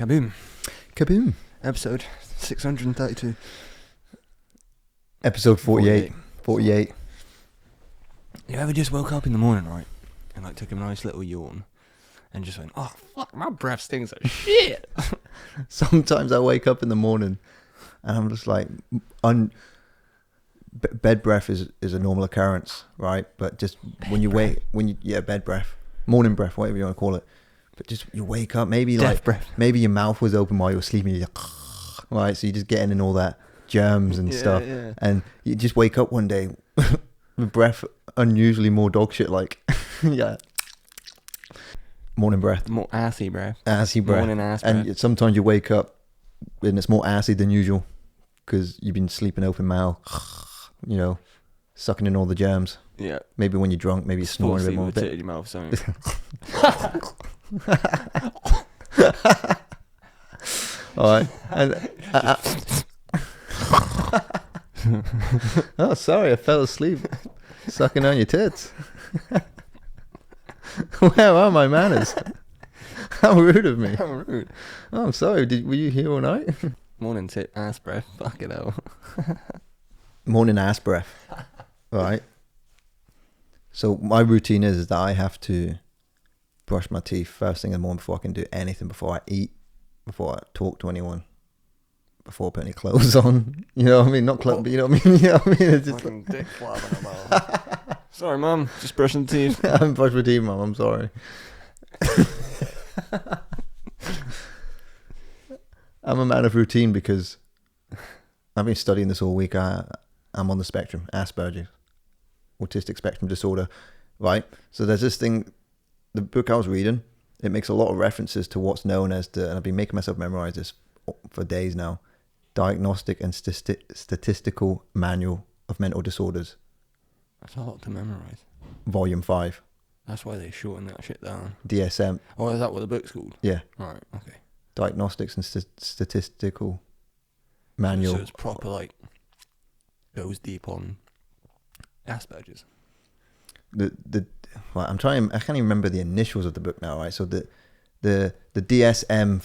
Kaboom. Kaboom. Episode 632. Episode 48. 48. You ever just woke up in the morning, right? And like took a nice little yawn and just went, oh, fuck, my breath stinks like shit. Sometimes I wake up in the morning and I'm just like, bed breath is a normal occurrence, right? But just bed breath, morning breath, whatever you want to call it. But just you wake up, maybe Death breath. Maybe your mouth was open while you were sleeping, you're like, right? So you're just getting in all that germs and stuff. Yeah. And you just wake up one day with breath unusually more dog shit like. Yeah. Morning breath. More assy breath. Assy breath. Morning ass breath. And sometimes you wake up and it's more assy than usual because you've been sleeping open mouth, sucking in all the germs. Yeah. Maybe when you're drunk, maybe you're snoring a bit more. With a tit in your mouth, something. All right. And, oh, sorry, I fell asleep sucking on your tits. Where are my manners? How rude of me. How rude. Oh, I'm sorry. Were you here all night? Morning tit ass breath. Fuck it out. Morning ass breath. All right. So my routine is that I have to brush my teeth first thing in the morning before I can do anything, before I eat, before I talk to anyone, before I put any clothes on. You know what I mean? Not clothes, but you know what I mean? You know what I mean? It's just fucking dick flapping about. Sorry, Mum. Just brushing the teeth. I haven't brushed my teeth, Mum. I'm sorry. I'm a man of routine because I've been studying this all week. I'm on the spectrum, Asperger, autistic spectrum disorder, right? So there's this thing, the book I was reading, it makes a lot of references to what's known as and I've been making myself memorize this for days now, Diagnostic and Statistical Manual of Mental Disorders. That's a lot to memorize. Volume 5. That's why they shorten that shit down. DSM. Oh, is that what the book's called? Yeah. Right, okay. Diagnostics and Statistical Manual. So it's proper, like, goes deep on Asperger's. I can't even remember the initials of the book now, right? So the DSM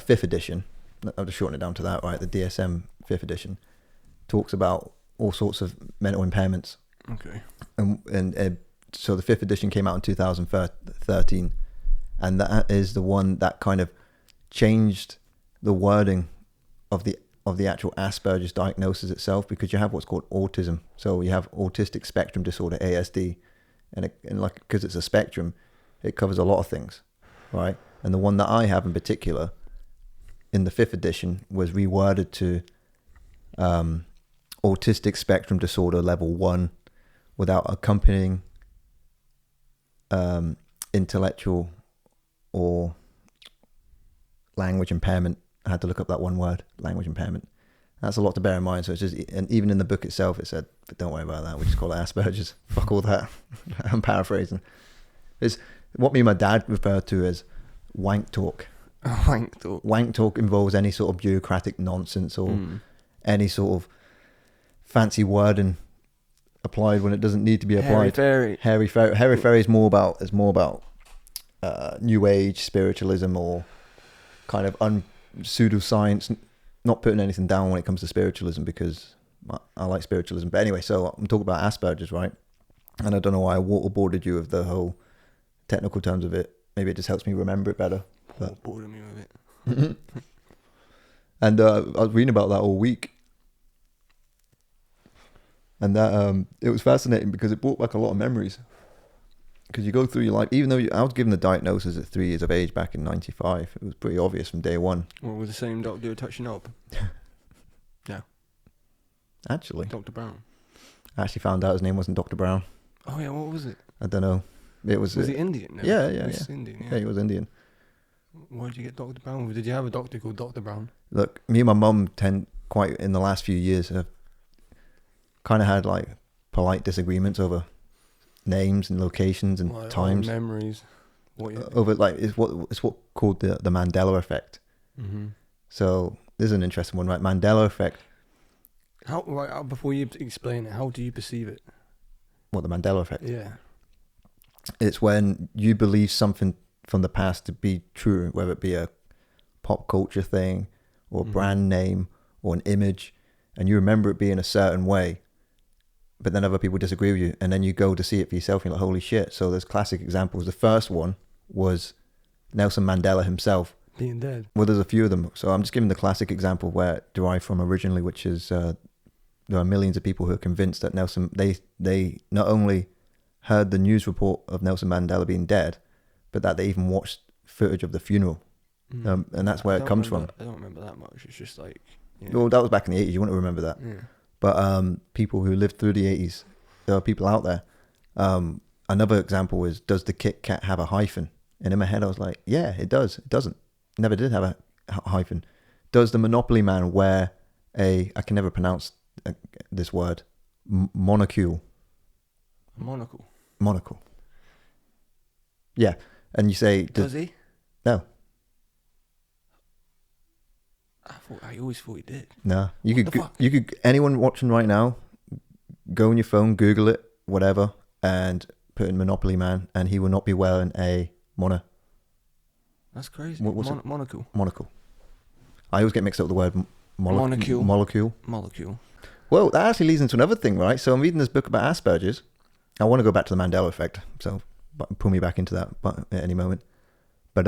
fifth edition, I'll just shorten it down to that, right? The DSM 5th edition talks about all sorts of mental impairments. Okay. And so the 5th edition came out in 2013, and that is the one that kind of changed the wording of the actual Asperger's diagnosis itself, because you have what's called autism. So you have autistic spectrum disorder, ASD, and because it's a spectrum, it covers a lot of things, right? And the one that I have in particular in the 5th edition was reworded to autistic spectrum disorder level 1 without accompanying intellectual or language impairment. I had to look up that one word, language impairment. That's a lot to bear in mind. So it's just, and even in the book itself, it said, but don't worry about that. We just call it Asperger's. Fuck all that. I'm paraphrasing. It's what me and my dad refer to as wank talk. Wank talk. Wank talk involves any sort of bureaucratic nonsense or any sort of fancy wording applied when it doesn't need to be applied. Hairy fairy is more about new age spiritualism or kind of pseudoscience. Not putting anything down when it comes to spiritualism, because I like spiritualism. But anyway, so I'm talking about Asperger's, right? And I don't know why I waterboarded you with the whole technical terms of it. Maybe it just helps me remember it better. Waterboarded me with it. And I was reading about that all week. And that it was fascinating because it brought back a lot of memories. Because you go through your life, even though I was given the diagnosis at 3 years of age back in 95, it was pretty obvious from day one. Well, was the same doctor who touched your knob? Yeah. Actually. Dr. Brown. I actually found out his name wasn't Dr. Brown. Oh, yeah, what was it? I don't know. It was he Indian? No? Yeah. Indian, yeah. Yeah, he was Indian. Where did you get Dr. Brown? Did you have a doctor called Dr. Brown? Look, me and my mum quite in the last few years have kind of had like polite disagreements over names and locations and times, memories. Over like it's what called the Mandela effect. Mm-hmm. So this is an interesting one, right? Mandela effect. Before you explain it, how do you perceive it? What, the Mandela effect? Yeah. It's when you believe something from the past to be true, whether it be a pop culture thing or a brand name or an image, and you remember it being a certain way, but then other people disagree with you, and then you go to see it for yourself and you're like, holy shit. So there's classic examples. The first one was Nelson Mandela himself being dead. Well, there's a few of them. So I'm just giving the classic example where it derived from originally, which is there are millions of people who are convinced that they not only heard the news report of Nelson Mandela being dead, but that they even watched footage of the funeral. And that's where it comes from. I don't remember that much. It's just like... Well, that was back in the 80s. You wouldn't remember that. Yeah. But people who lived through the 80s, there are people out there. Another example is, does the Kit Kat have a hyphen? And in my head, I was like, yeah, it does. It doesn't. It never did have a hyphen. Does the Monopoly Man wear I can never pronounce this word, monocle? Monocle. Yeah. And you say... Does he? No. I always thought he did. No. You could, anyone watching right now, go on your phone, Google it, whatever, and put in Monopoly Man, and he will not be wearing a That's crazy. Monocle. Monocle. I always get mixed up with the word molecule. Molecule. Well, that actually leads into another thing, right? So I'm reading this book about Asperger's. I want to go back to the Mandela effect, so pull me back into that at any moment. But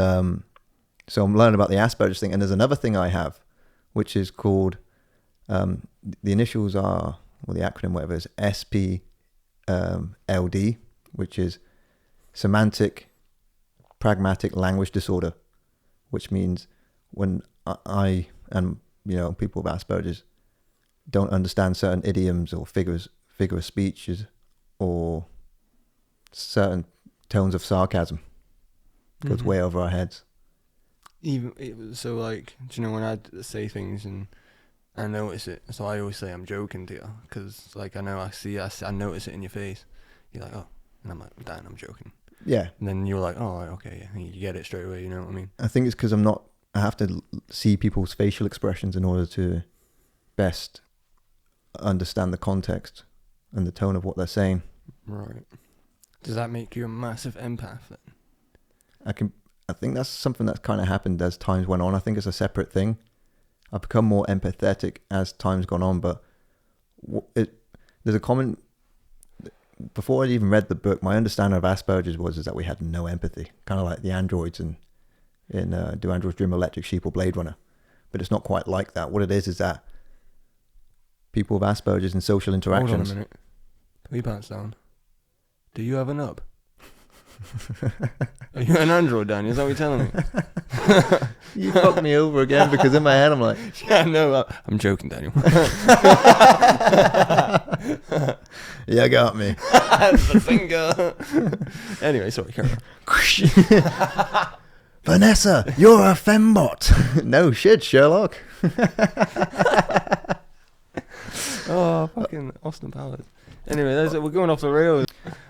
so I'm learning about the Asperger's thing, and there's another thing I have, which is called the initials are, or the acronym, whatever, is SPLD, which is Semantic Pragmatic Language Disorder, which means when I and people with Asperger's don't understand certain idioms or figure of speeches or certain tones of sarcasm, goes way over our heads. Even so, like, do you know when I say things and I notice it, so I always say I'm joking to you, because like I notice it in your face. You're like, oh, and I'm like, Dan, I'm joking. Yeah. And then you're like, oh, okay, yeah, you get it straight away. You know what I mean? I think it's because I have to see people's facial expressions in order to best understand the context and the tone of what they're saying. Right. Does that make you a massive empath then? I think that's something that's kind of happened as times went on. I think it's a separate thing. I've become more empathetic as time's gone on, but there's a common... Before I'd even read the book, my understanding of Asperger's was that we had no empathy, kind of like the androids in Do Androids Dream of Electric Sheep or Blade Runner. But it's not quite like that. What it is that people with Asperger's in social interactions... Hold on a minute. Put your pants down. Do you have a nub? Are you an android, Dan? Is that what you're telling me? You fucked me over again, because in my head I'm like... Yeah, no, I'm joking, Daniel. You got me. The finger. Anyway, sorry, carry on. Vanessa, you're a fembot. No shit, Sherlock. Oh, fucking Austin Powers. Anyway, we're going off the rails.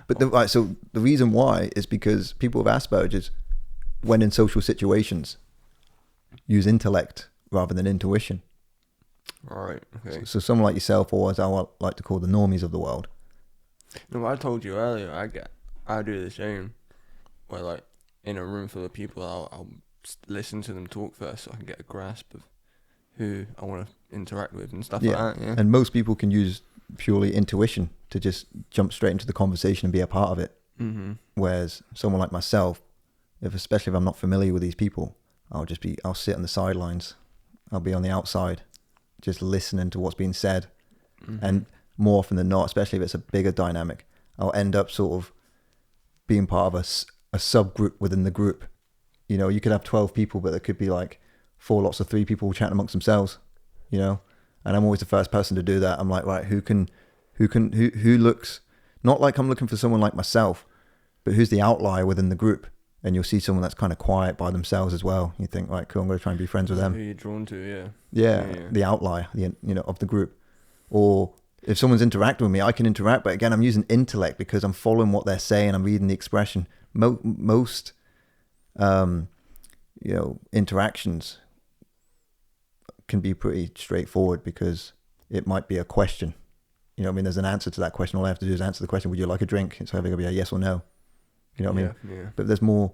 But so the reason why is because people with Asperger's, when in social situations, use intellect rather than intuition. Right. Okay. So someone like yourself, or as I like to call the normies of the world. No, I told you earlier. I do the same. Where like in a room full of people, I'll listen to them talk first, so I can get a grasp of who I want to interact with and stuff like that. Yeah. And most people can use purely intuition to just jump straight into the conversation and be a part of it. Mm-hmm. Whereas someone like myself, especially if I'm not familiar with these people, I'll sit on the sidelines. I'll be on the outside, just listening to what's being said. Mm-hmm. And more often than not, especially if it's a bigger dynamic, I'll end up sort of being part of a subgroup within the group. You could have 12 people, but there could be like 4 lots of 3 people chatting amongst themselves, and I'm always the first person to do that. I'm like, right, who looks, not like I'm looking for someone like myself, but who's the outlier within the group? And you'll see someone that's kind of quiet by themselves as well. You think, right, cool, I'm going to try and be friends with them. Who you're drawn to, yeah. Yeah, the outlier, of the group. Or if someone's interacting with me, I can interact, but again, I'm using intellect because I'm following what they're saying. I'm reading the expression. Most, interactions can be pretty straightforward because it might be a question. There's an answer to that question. All I have to do is answer the question, would you like a drink? It's either going to be a yes or no. You know what I mean? Yeah. But there's more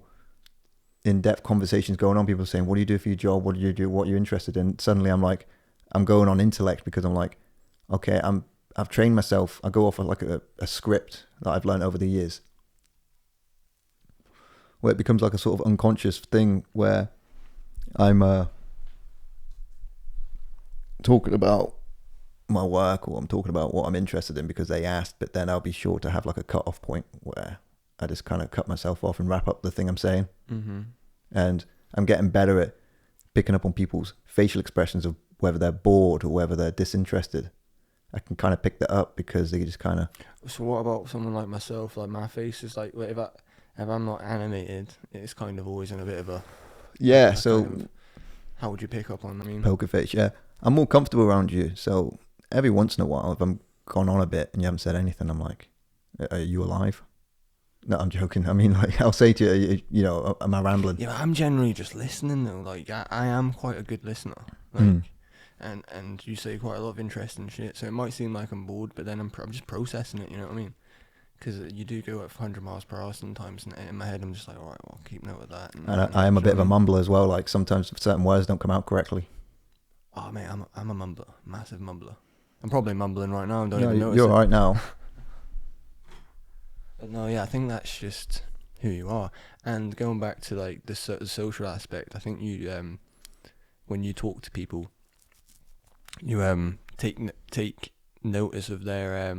in-depth conversations going on. People saying, what do you do for your job? What do you do? What you're interested in? Suddenly I'm like, I'm going on Intellect because I'm like, okay, I've trained myself. I go off of like a script that I've learned over the years, where it becomes like a sort of unconscious thing where I'm talking about my work, or I'm talking about what I'm interested in because they asked, but then I'll be sure to have like a cut off point where I just kind of cut myself off and wrap up the thing I'm saying. Mm-hmm. And I'm getting better at picking up on people's facial expressions of whether they're bored or whether they're disinterested. I can kind of pick that up because they just kind of... So what about someone like myself? Like my face is like, if I'm not animated, it's kind of always in a bit of a... Yeah, so... Kind of, how would you pick up on, Poker face, yeah. I'm more comfortable around you, so every once in a while, if I'm gone on a bit and you haven't said anything, I'm like, are you alive? No, I'm joking. I mean, like, I'll say to you, you know, am I rambling? Yeah, I'm generally just listening though. Like, I am quite a good listener. Like, and you say quite a lot of interesting shit, so it might seem like I'm bored, but then I'm just processing it, you know what I mean? Because you do go at 100 miles per hour sometimes, and in my head I'm just like, alright, well, keep note of that. And I am a bit of a mumbler as well, like sometimes certain words don't come out correctly. Oh mate, I'm a mumbler, massive mumbler. I'm probably mumbling right now and don't even notice you're it. alright now. But no, yeah, I think that's just who you are. And going back to like the social aspect, I think you, when you talk to people, you take notice of their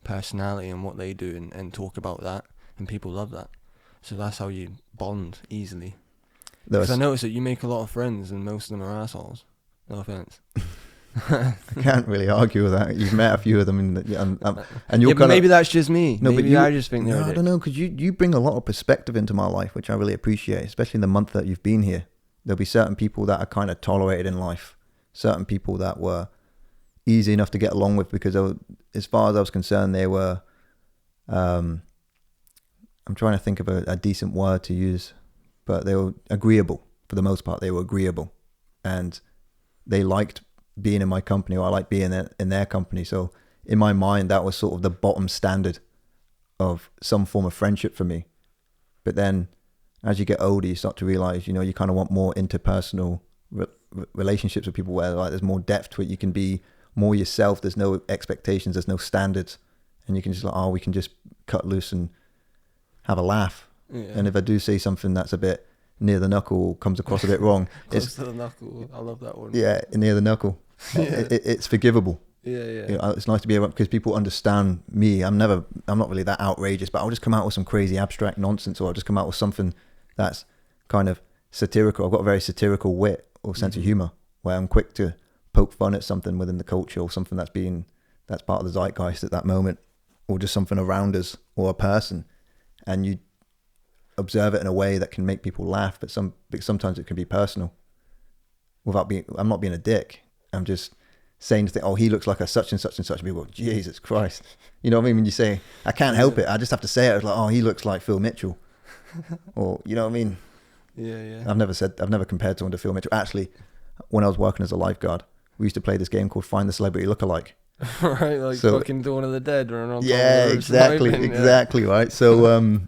personality and what they do, and talk about that, and people love that. So that's how you bond easily. Because I notice that you make a lot of friends, and most of them are assholes. No offense. I can't really argue with that. You've met a few of them, and you're but maybe that's just me. No, maybe I just think they're. No, I don't know, because you bring a lot of perspective into my life, which I really appreciate, especially in the month that you've been here. There'll be certain people that are kind of tolerated in life, certain people that were easy enough to get along with because as far as I was concerned, they were. I'm trying to think of a decent word to use, but they were agreeable for the most part. They were agreeable, and they liked being in my company, or I like being in their company. So in my mind, that was sort of the bottom standard of some form of friendship for me. But then as you get older, you start to realize, you kind of want more interpersonal relationships with people where like there's more depth to it. You can be more yourself. There's no expectations. There's no standards. And you can just we can just cut loose and have a laugh. Yeah. And if I do say something that's a bit near the knuckle, comes across a bit wrong. Close to the knuckle. I love that one. Yeah, near the knuckle. Yeah. It's forgivable. Yeah. It's nice to be able, because people understand me. I'm not really that outrageous, but I'll just come out with some crazy abstract nonsense, or I'll just come out with something that's kind of satirical. I've got a very satirical wit or sense of humor, where I'm quick to poke fun at something within the culture, or something that's part of the zeitgeist at that moment, or just something around us or a person, and you observe it in a way that can make people laugh, but sometimes it can be personal. I'm not being a dick. I'm just saying to think, he looks like a such and such and such. People go, Jesus Christ. You know what I mean? When you say, I can't help it, I just have to say it. It's like, he looks like Phil Mitchell. Or, you know what I mean? Yeah. I've never compared someone to Phil Mitchell. Actually, when I was working as a lifeguard, we used to play this game called Find the Celebrity Lookalike. Right, like so, fucking Dawn of the Dead. Exactly, right? So,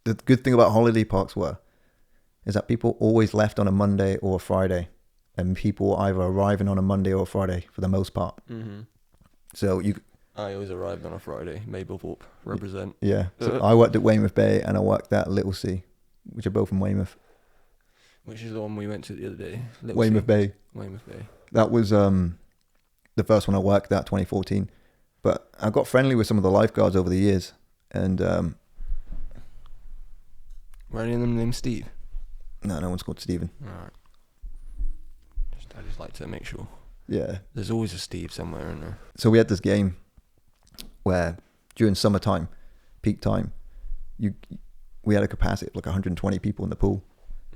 the good thing about holiday parks is that people always left on a Monday or a Friday, and people were either arriving on a Monday or a Friday for the most part. Mm-hmm. So I always arrived on a Friday. Mablethorpe, represent. Yeah. So I worked at Weymouth Bay and I worked at Little Sea, which are both in Weymouth. Which is the one we went to the other day. Weymouth Bay. That was the first one I worked at, 2014. But I got friendly with some of the lifeguards over the years, and were any of them named Steve? No one's called Stephen. Alright. I just like to make sure. Yeah. There's always a Steve somewhere in there. So we had this game where during summertime, peak time, we had a capacity of like 120 people in the pool.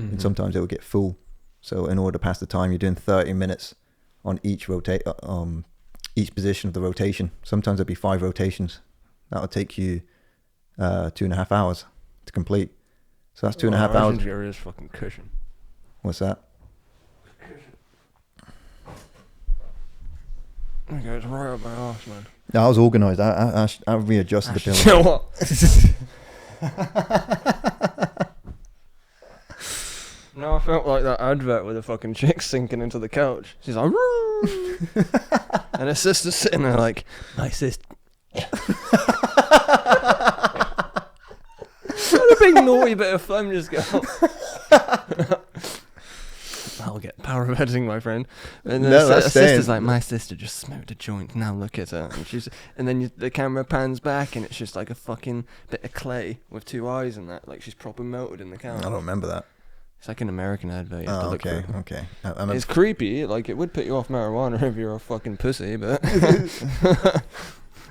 Mm-hmm. And sometimes it would get full. So in order to pass the time, you're doing 30 minutes on each each position of the rotation. Sometimes there'd be 5 rotations. That would take you 2.5 hours to complete. So that's 2.5 hours. There is fucking cushion. What's that? Okay, it's right up my arse, man. No, I was organised. I readjusted the pillow. You know what? felt like that advert with a fucking chick sinking into the couch. She's like, "Woo!" And her sister's sitting there like, my sister. What a big naughty bit of fun just go. I'll get power of editing, my friend. And then her sister's like, my sister just smoked a joint. Now look at her. And then the camera pans back, and it's just like a fucking bit of clay with two eyes and that. Like she's proper melted in the couch. I don't remember that. It's like an American advert. You have to look okay, through. okay. It's creepy. Like it would put you off marijuana if you're a fucking pussy, but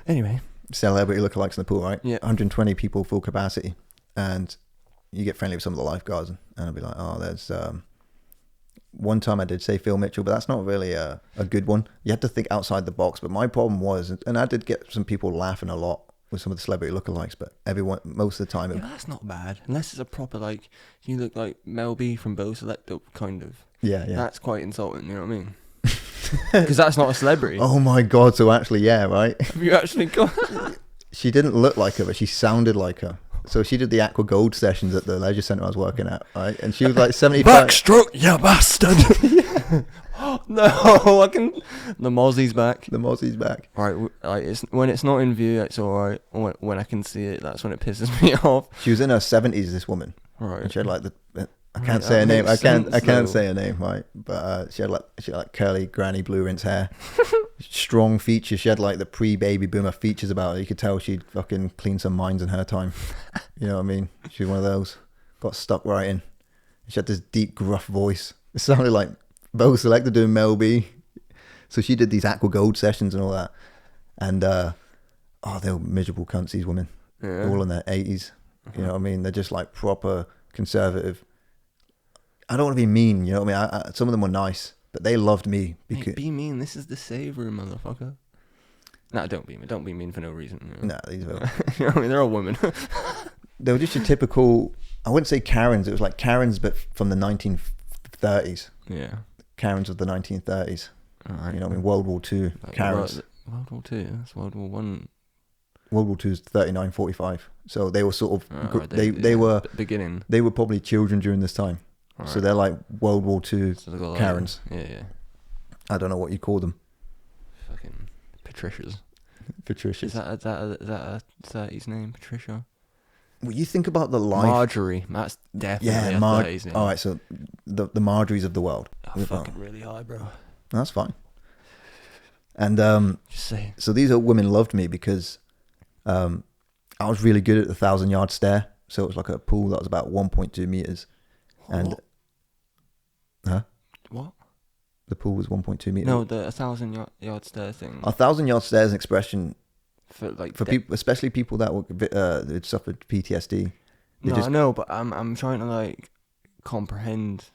anyway. Celebrity lookalikes in the pool, right? Yeah. 120 people full capacity, and you get friendly with some of the lifeguards, and I'll be like, oh, there's one time I did say Phil Mitchell, but that's not really a good one. You had to think outside the box. But my problem was, and I did get some people laughing a lot with some of the celebrity lookalikes, but most of the time, that's not bad. Unless it's a proper like, you look like Mel B from Bo Select Up kind of. Yeah. That's quite insulting. You know what I mean? Because that's not a celebrity. Oh my god! So actually, yeah, right. Have you actually got? She didn't look like her, but she sounded like her. So she did the Aqua Gold sessions at the leisure centre I was working at, right? And she was like 75. Backstroke, you bastard! No, I can. The Mozzie's back. The Mozzie's back. Right, like when it's not in view, it's alright. When I can see it, that's when it pisses me off. She was in her 70s. This woman. Right. And she had like I can't say her name. I can't say her name, right? But she had like curly granny blue rinse hair, strong features. She had like the pre-baby boomer features about her. You could tell she'd fucking cleaned some minds in her time. You know what I mean? She was one of those. Got stuck right in. She had this deep, gruff voice. It sounded like Bo Selector doing Mel B. So she did these Aqua Gold sessions and all that. And they were miserable cunts, these women. Yeah. All in their 80s. You know what I mean? They're just like proper conservative. I don't want to be mean, you know what I mean? Some of them were nice, but they loved me. Because be mean. This is the save room, motherfucker. Nah, don't be mean. Don't be mean for no reason. You know? Nah, these were. You know what I mean? They're all women. They were just your typical. I wouldn't say Karens. It was like Karens, but from the 1930s. Yeah. Karens of the 1930s. All right. You know what I mean? World War II Karens. World War II. That's World War One. World War II is 39, 45. So they were sort of. Right, they were beginning. They were probably children during this time. Right. So they're like World War II Karens. Yeah. I don't know what you call them. Fucking Patricias. Patricias. Is that a 30s name, Patricia? Well, you think about the life. Marjorie. That's definitely a 30s name. All right, so the Marjories of the world. Oh, fucking really high, bro. That's fine. And just saying. So these women loved me because I was really good at the 1,000-yard stare. So it was like a pool that was about 1.2 meters. And what? The pool was 1.2 meters. No, the 1,000-yard stare thing. 1,000-yard stare is an expression for people, especially people that were suffered PTSD. I know, but I'm trying to like comprehend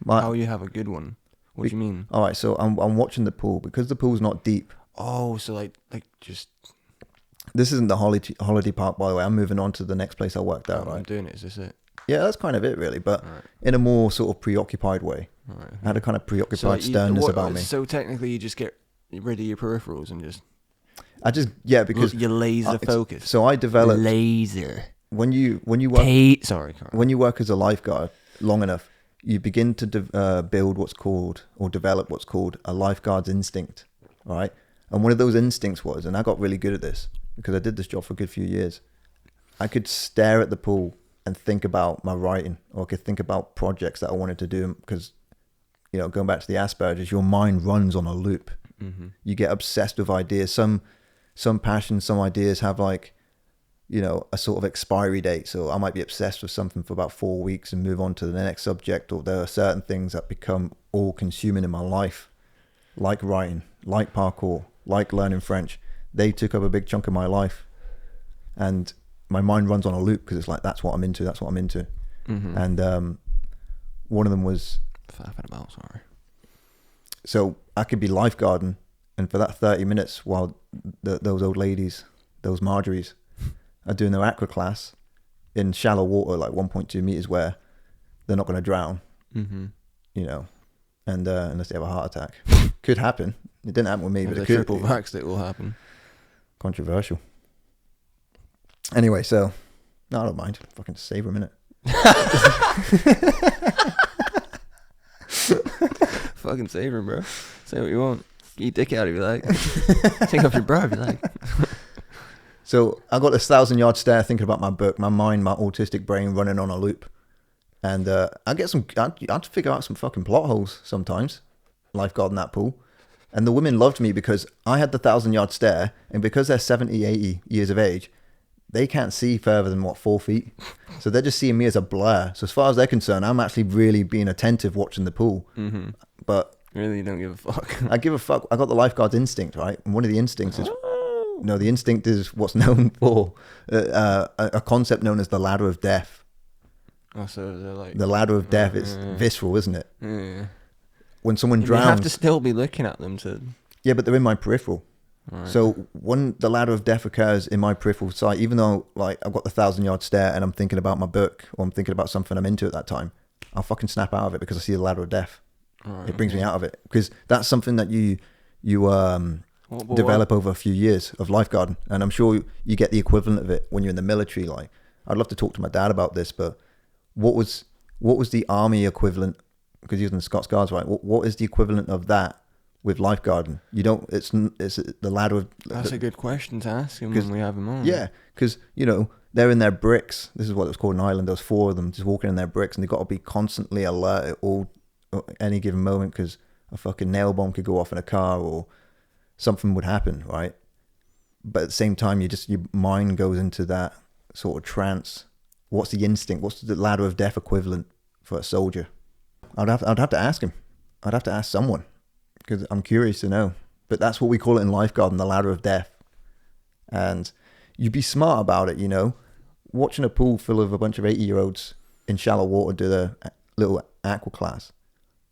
how you have a good one. What do you mean? All right, so I'm watching the pool because the pool's not deep. Oh, so like just. This isn't the holiday park, by the way. I'm moving on to the next place I worked out. Right, I'm doing it. Is this it? Yeah, that's kind of it, really, but in a more sort of preoccupied way. Right. I had a kind of preoccupied sternness about me. So technically, you just get rid of your peripherals and just. Because you're laser focused. So I developed laser. When you work. Sorry, Carl. When you work as a lifeguard long enough, you begin to build what's called or develop what's called a lifeguard's instinct, right? And one of those instincts was, and I got really good at this because I did this job for a good few years. I could stare at the pool and think about my writing, or I could think about projects that I wanted to do because, going back to the Asperger's, your mind runs on a loop. Mm-hmm. You get obsessed with ideas. Some passions, some ideas have like, a sort of expiry date. So I might be obsessed with something for about 4 weeks and move on to the next subject. Or there are certain things that become all consuming in my life, like writing, like parkour, like learning French. They took up a big chunk of my life, and my mind runs on a loop because it's like, that's what I'm into. Mm-hmm. And one of them was fapping about. Sorry. So I could be lifeguarding, and for that 30 minutes while those old ladies, those Marjories, are doing their aqua class in shallow water, like 1.2 meters, where they're not going to drown, mm-hmm. And unless they have a heart attack. Could happen. It didn't happen with me, but it could. Triple vaxxed, it will happen. Controversial. Anyway, so no, I don't mind. Fucking save a minute. fucking savor him, bro. Say what you want. Get your dick out if you like. Take off your bra if you like. So I got this 1,000-yard stare thinking about my book, my mind, my autistic brain running on a loop. And I had to figure out some fucking plot holes sometimes, lifeguarding that pool. And the women loved me because I had the 1,000-yard stare, and because they're 70, 80 years of age, they can't see further than 4 feet. So they're just seeing me as a blur. So as far as they're concerned, I'm actually really being attentive watching the pool. Mm-hmm. But really, you don't give a fuck. I give a fuck. I got the lifeguard's instinct, right? And one of the instincts is, no, the instinct is what's known for a concept known as the ladder of death. Oh, so they're like the ladder of death is visceral, isn't it? Yeah. When someone drowns, you have to still be looking at them to. Yeah, but they're in my peripheral. Right. So when the ladder of death occurs in my peripheral sight, even though like I've got the 1,000-yard stare and I'm thinking about my book or I'm thinking about something I'm into at that time, I'll fucking snap out of it because I see the ladder of death. Right, it brings me out of it because that's something that you develop over a few years of lifeguarding, and I'm sure you get the equivalent of it when you're in the military. Like, I'd love to talk to my dad about this, but what was the army equivalent? Because he was in the Scots Guards, right? What is the equivalent of that with lifeguarding? You don't. It's the ladder of. That's a good question to ask him when we have him on. Yeah, because they're in their bricks. This is what it was called in Ireland. There was 4 of them just walking in their bricks, and they've got to be constantly alert at any given moment because a fucking nail bomb could go off in a car or something would happen, right? But at the same time, your mind goes into that sort of trance. What's the instinct? What's the ladder of death equivalent for a soldier? I'd have to ask him. I'd have to ask someone because I'm curious to know. But that's what we call it in lifeguarding, the ladder of death. And you'd be smart about it, watching a pool full of a bunch of 80-year-olds in shallow water do their little aqua class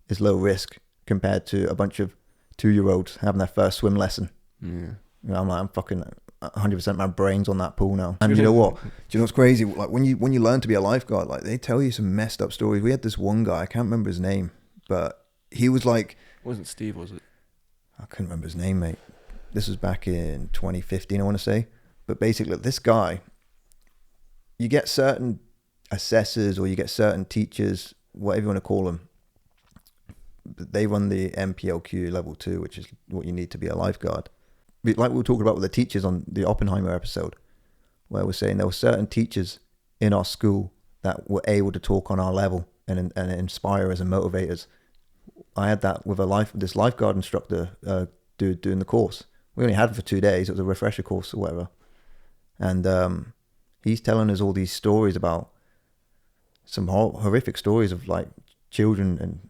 is low risk compared to a bunch of 2-year-olds having their first swim lesson. Yeah. I'm fucking 100% my brain's on that pool now. And you know what? Do you know what's crazy? Like when you learn to be a lifeguard, like they tell you some messed up stories. We had this one guy, I can't remember his name, but he was like, it wasn't Steve, was it? I couldn't remember his name, mate. This was back in 2015, I want to say. But basically, this guy, you get certain assessors or you get certain teachers, whatever you want to call them. They run the MPLQ level 2, which is what you need to be a lifeguard. Like we were talking about with the teachers on the Oppenheimer episode, where we're saying there were certain teachers in our school that were able to talk on our level and inspire us and motivate us. I had that with this lifeguard instructor doing the course. We only had it for 2 days. It was a refresher course or whatever. And he's telling us all these stories about some horrific stories of like children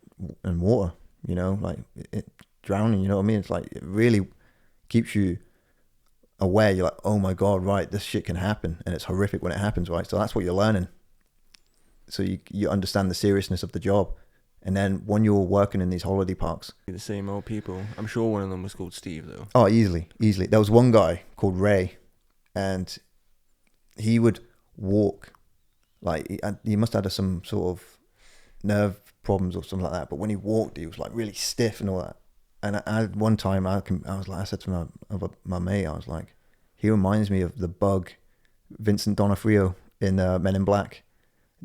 and water, like drowning, you know what I mean? It's like, it really keeps you aware. You're like, oh my God, right, this shit can happen. And it's horrific when it happens, right? So that's what you're learning. So you understand the seriousness of the job. And then when you're working in these holiday parks, the same old people. I'm sure one of them was called Steve though. Oh, easily. There was one guy called Ray, and he would walk like he must have had some sort of nerve problems or something like that. But when he walked, he was like really stiff and all that. And one time I said to my mate, I was like, he reminds me of the bug, Vincent D'Onofrio in Men in Black.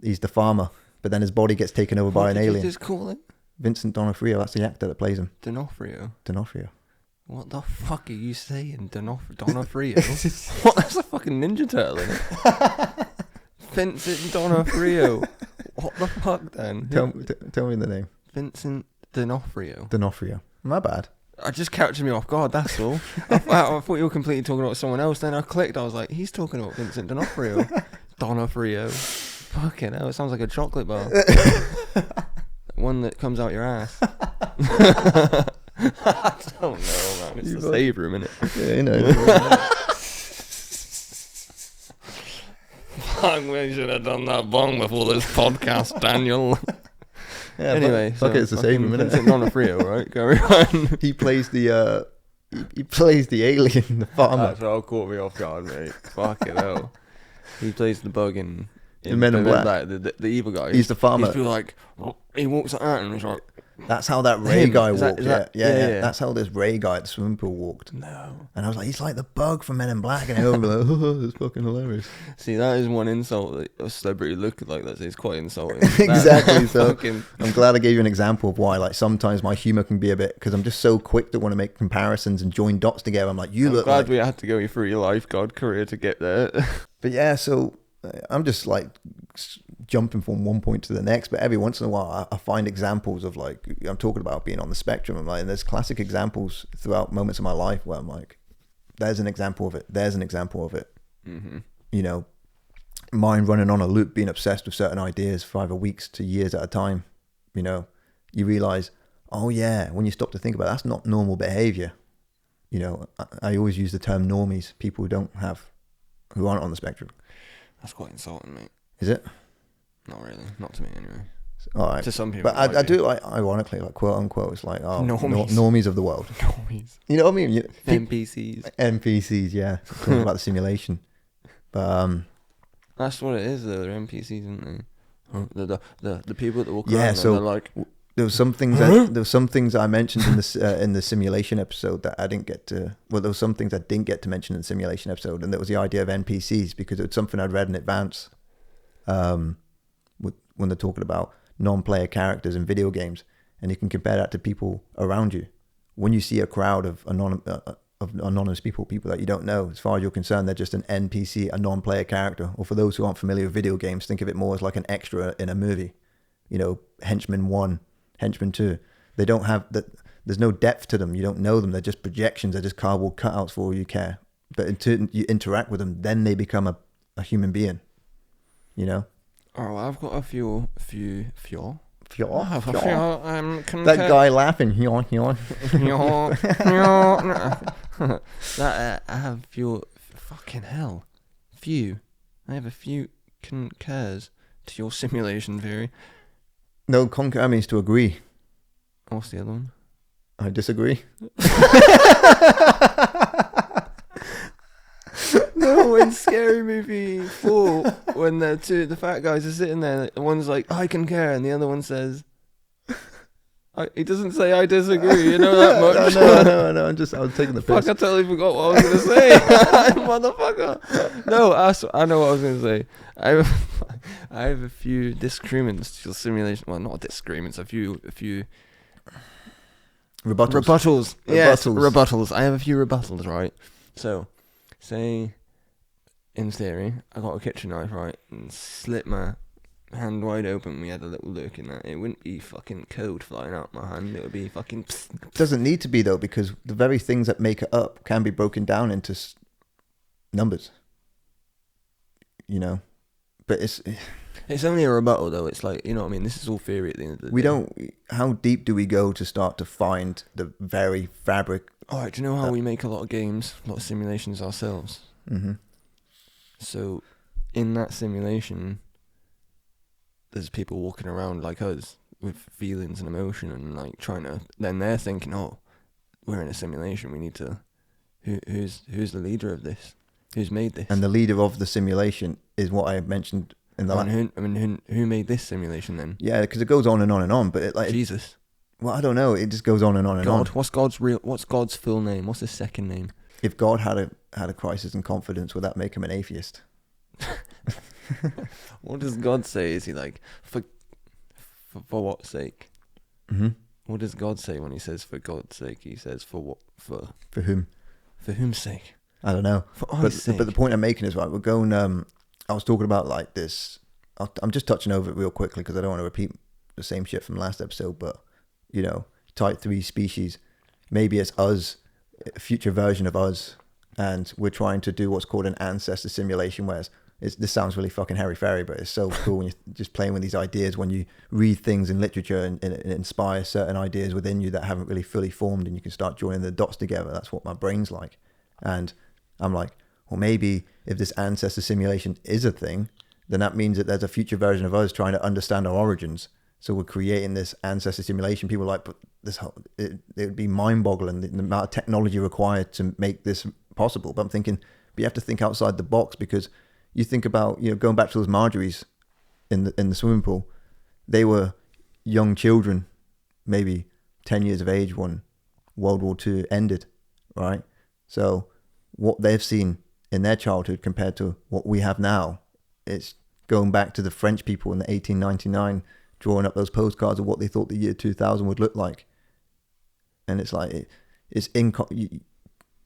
He's the farmer, but then his body gets taken over by an alien. What did you just call it? Vincent D'Onofrio, that's the actor that plays him. D'Onofrio? What the fuck are you saying? D'Onofrio? What? That's a fucking Ninja Turtle, isn't it? Vincent D'Onofrio. What the fuck then? Tell me the name. Vincent D'Onofrio. My bad. I just captured me off guard, that's all. I thought you were completely talking about someone else. Then I clicked. I was like, he's talking about Vincent D'Onofrio. D'Onofrio. Fucking hell, it sounds like a chocolate bar. One that comes out your ass. I don't know, man. It's the save room, innit? Yeah, you know. Fuck, we should have done that bong before this podcast, Daniel. Yeah, anyway, fuck it, it's the same minute. Vincent D'Onofrio, right? Carry on. He plays the alien, the farmer. That's all caught me off guard, mate. Fucking hell. He plays the bug in Men in Black. The evil guy. He's the farmer. He's like, he walks out and he's like, That's how that Ray Him? guy Is walked. that- Yeah. That's how this Ray guy at the swimming pool walked. No. And I was like, he's like the bug from Men in Black. And everyone was like, oh, that's fucking hilarious. See, that is one insult that a celebrity lookalike does. It's quite insulting. Exactly. So Fucking, I'm glad I gave you an example of why, like, sometimes my humor can be a bit, because I'm just so quick to want to make comparisons and join dots together. I'm like, you I'm look glad like... we had to go through your lifeguard career to get there. But yeah, so I'm just like jumping from one point to the next. But every once in a while, I find examples of, like, I'm talking about being on the spectrum. I'm like, and there's classic examples throughout moments of my life where I'm like, there's an example of it. There's an example of it. Mm-hmm. You know, mind running on a loop, being obsessed with certain ideas for either weeks to years at a time. You know, you realize, oh yeah, when you stop to think about it, that's not normal behavior. You know, I always use the term normies, people who aren't on the spectrum. That's quite insulting, mate. Is it? Not really. Not to me, anyway. All right. To some people. But I do, like, ironically, like, quote unquote, it's like, oh, Normies. normies of the world. Normies. You know what I mean? NPCs. NPCs, yeah. Talking about the simulation. But That's what it is, though. They're NPCs, aren't they? The people that walk Yeah, around, so- they're like, there was some things I mentioned in the simulation episode that I didn't get to. Well, there was some things I didn't get to mention in the simulation episode, and that was the idea of NPCs, because it was something I'd read in advance. When they're talking about non-player characters in video games, and you can compare that to people around you. When you see a crowd of anonymous people that you don't know, as far as you're concerned, they're just an NPC, a non-player character. Or for those who aren't familiar with video games, think of it more as like an extra in a movie. You know, henchman 1, henchman 2. They don't have that. There's no depth to them. You don't know them. They're just projections. They're just cardboard cutouts for all you care. But until you interact with them, then they become a human being. You know. oh, I've got a few. That guy laughing. That I have few. Fucking hell. Few. I have a few concurs to your simulation theory. No, concur means to agree. What's the other one? I disagree. No, in Scary Movie 4, when the fat guys are sitting there, one's like, I concur, and the other one says, he doesn't say I disagree, you know that much. No, I was taking the piss. Fuck, I totally forgot what I was going to say. Motherfucker. No, I know what I was going to say. I have a few disagreements to your simulation. Well, not disagreements, a few Rebuttals. Yes, rebuttals. I have a few rebuttals, right? So, say, in theory, I got a kitchen knife, right, and slit my hand wide open. We had a little look in that. It wouldn't be fucking code flying out my hand. It would be fucking... It doesn't need to be, though, because the very things that make it up can be broken down into numbers. You know? But It's only a rebuttal, though. It's like, you know what I mean? This is all theory at the end of the day. How deep do we go to start to find the very fabric? Alright, do you know how we make a lot of games, a lot of simulations ourselves? Mm-hmm. So, in that simulation, there's people walking around like us with feelings and emotion and like trying to... Then they're thinking, oh, we're in a simulation. We need to... Who's the leader of this? Who's made this? And the leader of the simulation is what I mentioned in the who made this simulation then? Yeah, because it goes on and on and on, but Jesus. Well, I don't know. It just goes on and on and on. What's God's full name? What's his second name? If God had a crisis in confidence, would that make him an atheist? What does God say? Is he like, for what sake? Mm-hmm. What does God say when he says for God's sake? He says for what? For whom? For whom's sake? I don't know. For I's sake. But the point I'm making is, right, we're going... I was talking about like this... I'm just touching over it real quickly because I don't want to repeat the same shit from last episode, but, you know, type 3 species. Maybe it's us, a future version of us, and we're trying to do what's called an ancestor simulation, where this sounds really fucking hairy-fairy, but it's so cool when you're just playing with these ideas, when you read things in literature and it inspires certain ideas within you that haven't really fully formed, and you can start joining the dots together. That's what my brain's like. And I'm like, well, maybe if this ancestor simulation is a thing, then that means that there's a future version of us trying to understand our origins. So we're creating this ancestor simulation. People are like, but it would be mind-boggling, the amount of technology required to make this possible. But I'm thinking, but you have to think outside the box, because you think about, you know, going back to those Marjories in the swimming pool, they were young children maybe 10 years of age when World War II ended, right? So what they've seen in their childhood compared to what we have now, it's going back to the French people in the 1899 drawing up those postcards of what they thought the year 2000 would look like. And it's like,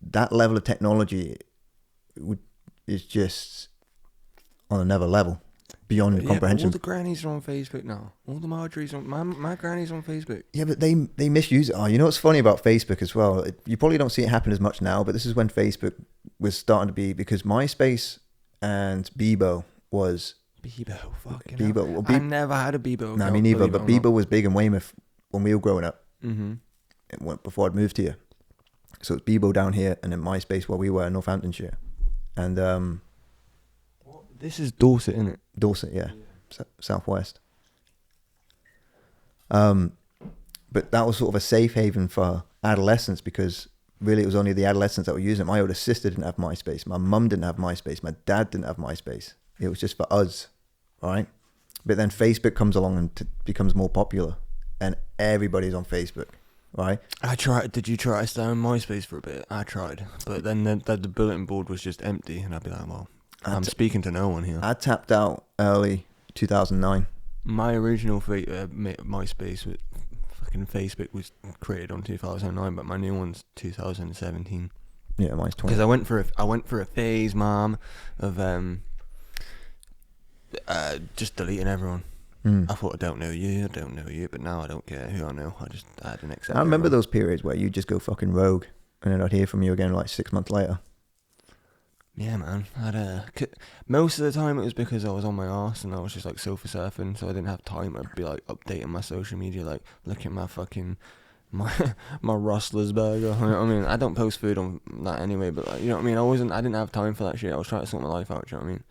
that level of technology is just on another level, beyond your comprehension. All the grannies are on Facebook now. All the Marjorie's on, my granny's on Facebook. Yeah, but they misuse it. Oh, you know what's funny about Facebook as well? You probably don't see it happen as much now, but this is when Facebook was starting to be, because MySpace and Bebo was... Bebo, fucking Bebo. Well, I never had a Bebo account. No, me neither, but Bebo was big in Weymouth when we were growing up. Mm-hmm. It went before I'd moved here. So it's Bebo down here, and then MySpace where we were in Northamptonshire. And this is Dorset, isn't it? Dorset, yeah. Southwest. But that was sort of a safe haven for adolescents, because really it was only the adolescents that were using it. My older sister didn't have MySpace. My mum didn't have MySpace. My dad didn't have MySpace. It was just for us, right? But then Facebook comes along and becomes more popular, and everybody's on Facebook, right? I tried. Did you try to stay on MySpace for a bit? I tried, but then the bulletin board was just empty, and I'd be like, well, I'm speaking to no one here. I tapped out early 2009. My original MySpace, fucking Facebook, was created on 2009, but my new one's 2017. Yeah, mine's 20. Because I went for a phase, mom, of just deleting everyone. I thought, I don't know you, but now I don't care who I know. I just add and accept. I remember those periods where you just go fucking rogue, and then I'd hear from you again like 6 months later. Yeah, man. Most of the time it was because I was on my arse and I was just like sofa surfing, so I didn't have time. I'd be like updating my social media, like looking at my fucking my Rustler's burger. You know what I mean? I don't post food on that anyway, but like, you know what I mean? I didn't have time for that shit. I was trying to sort my life out. You know what I mean?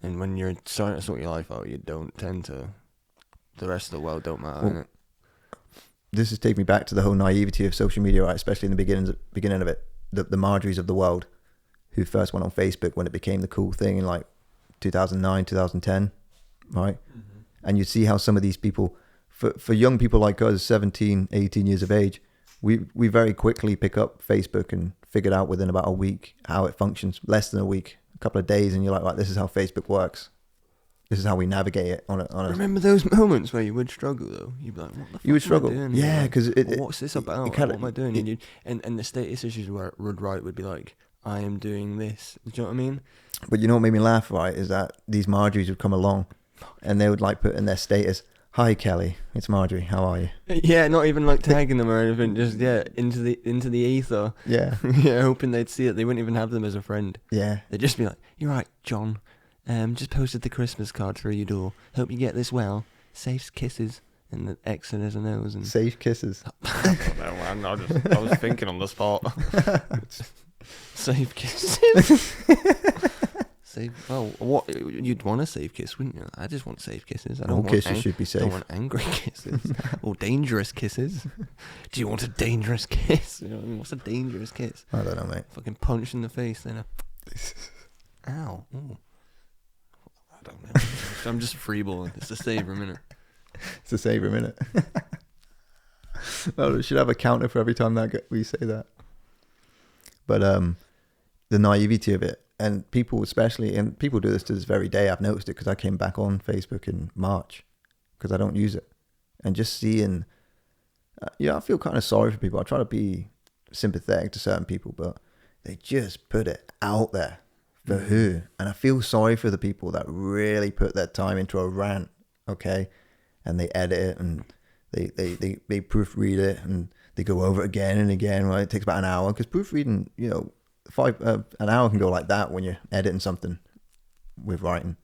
And when you're starting to sort your life out, you don't tend to. The rest of the world don't matter, innit? This has taken me back to the whole naivety of social media, right? Especially in the beginning of it. The Marjories of the world, who first went on Facebook when it became the cool thing in like 2009, 2010, right? Mm-hmm. And you see how some of these people, for young people like us, 17, 18 years of age, we very quickly pick up Facebook and figured out within about a week how it functions. Less than a week, a couple of days, and you're like, this is how Facebook works. This is how we navigate it on a Remember those moments where you would struggle though? You'd be like, what the fuck you would struggle. am I doing? Yeah, because what's this about? What am I doing? And the status issues would write would be like, I am doing this. Do you know what I mean? But you know what made me laugh, right, is that these Marjories would come along and they would like put in their status, "Hi Kelly, it's Marjorie, how are you?" Yeah, not even like tagging them or anything, just into the ether. Yeah. Yeah, hoping they'd see it. They wouldn't even have them as a friend. Yeah. They'd just be like, "You're right, John. Just posted the Christmas card through your door. Hope you get this well. Safe kisses." And the X and there's an O's and safe kisses. I don't know, man. I was thinking on the spot. Safe kisses. Safe. Well, what you'd want a safe kiss, wouldn't you? I just want safe kisses. I don't All want kisses should be safe. I don't want angry kisses or dangerous kisses. Do you want a dangerous kiss? You know what I mean? What's a dangerous kiss? I don't know, mate. Fucking punch in the face, then ow. Ooh. I don't know. I'm just freeballing. It's a saver minute. It's a saver minute. Oh, we should have a counter for every time that we say that. But the naivety of it, and people especially, and people do this to this very day. I've noticed it because I came back on Facebook in March because I don't use it, and just seeing, I feel kind of sorry for people. I try to be sympathetic to certain people, but they just put it out there for who, and I feel sorry for the people that really put their time into a rant, okay, and they edit it and they proofread it and they go over it again and again. Right, it takes about an hour because proofreading, an hour can go like that when you're editing something with writing,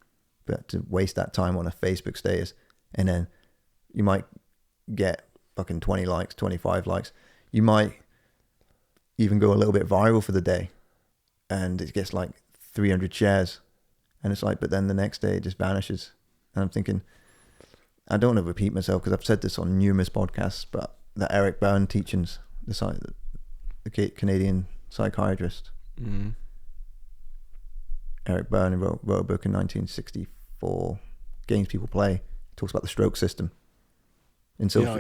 but to waste that time on a Facebook status, and then you might get fucking 20 likes, 25 likes, you might even go a little bit viral for the day, and it gets like 300 shares, and it's like, but then the next day it just vanishes. And I'm thinking, I don't want to repeat myself because I've said this on numerous podcasts, but the Eric Berne teachings, the Canadian psychiatrist, Eric Berne wrote a book in 1964, Games People Play. He talks about the stroke system. And so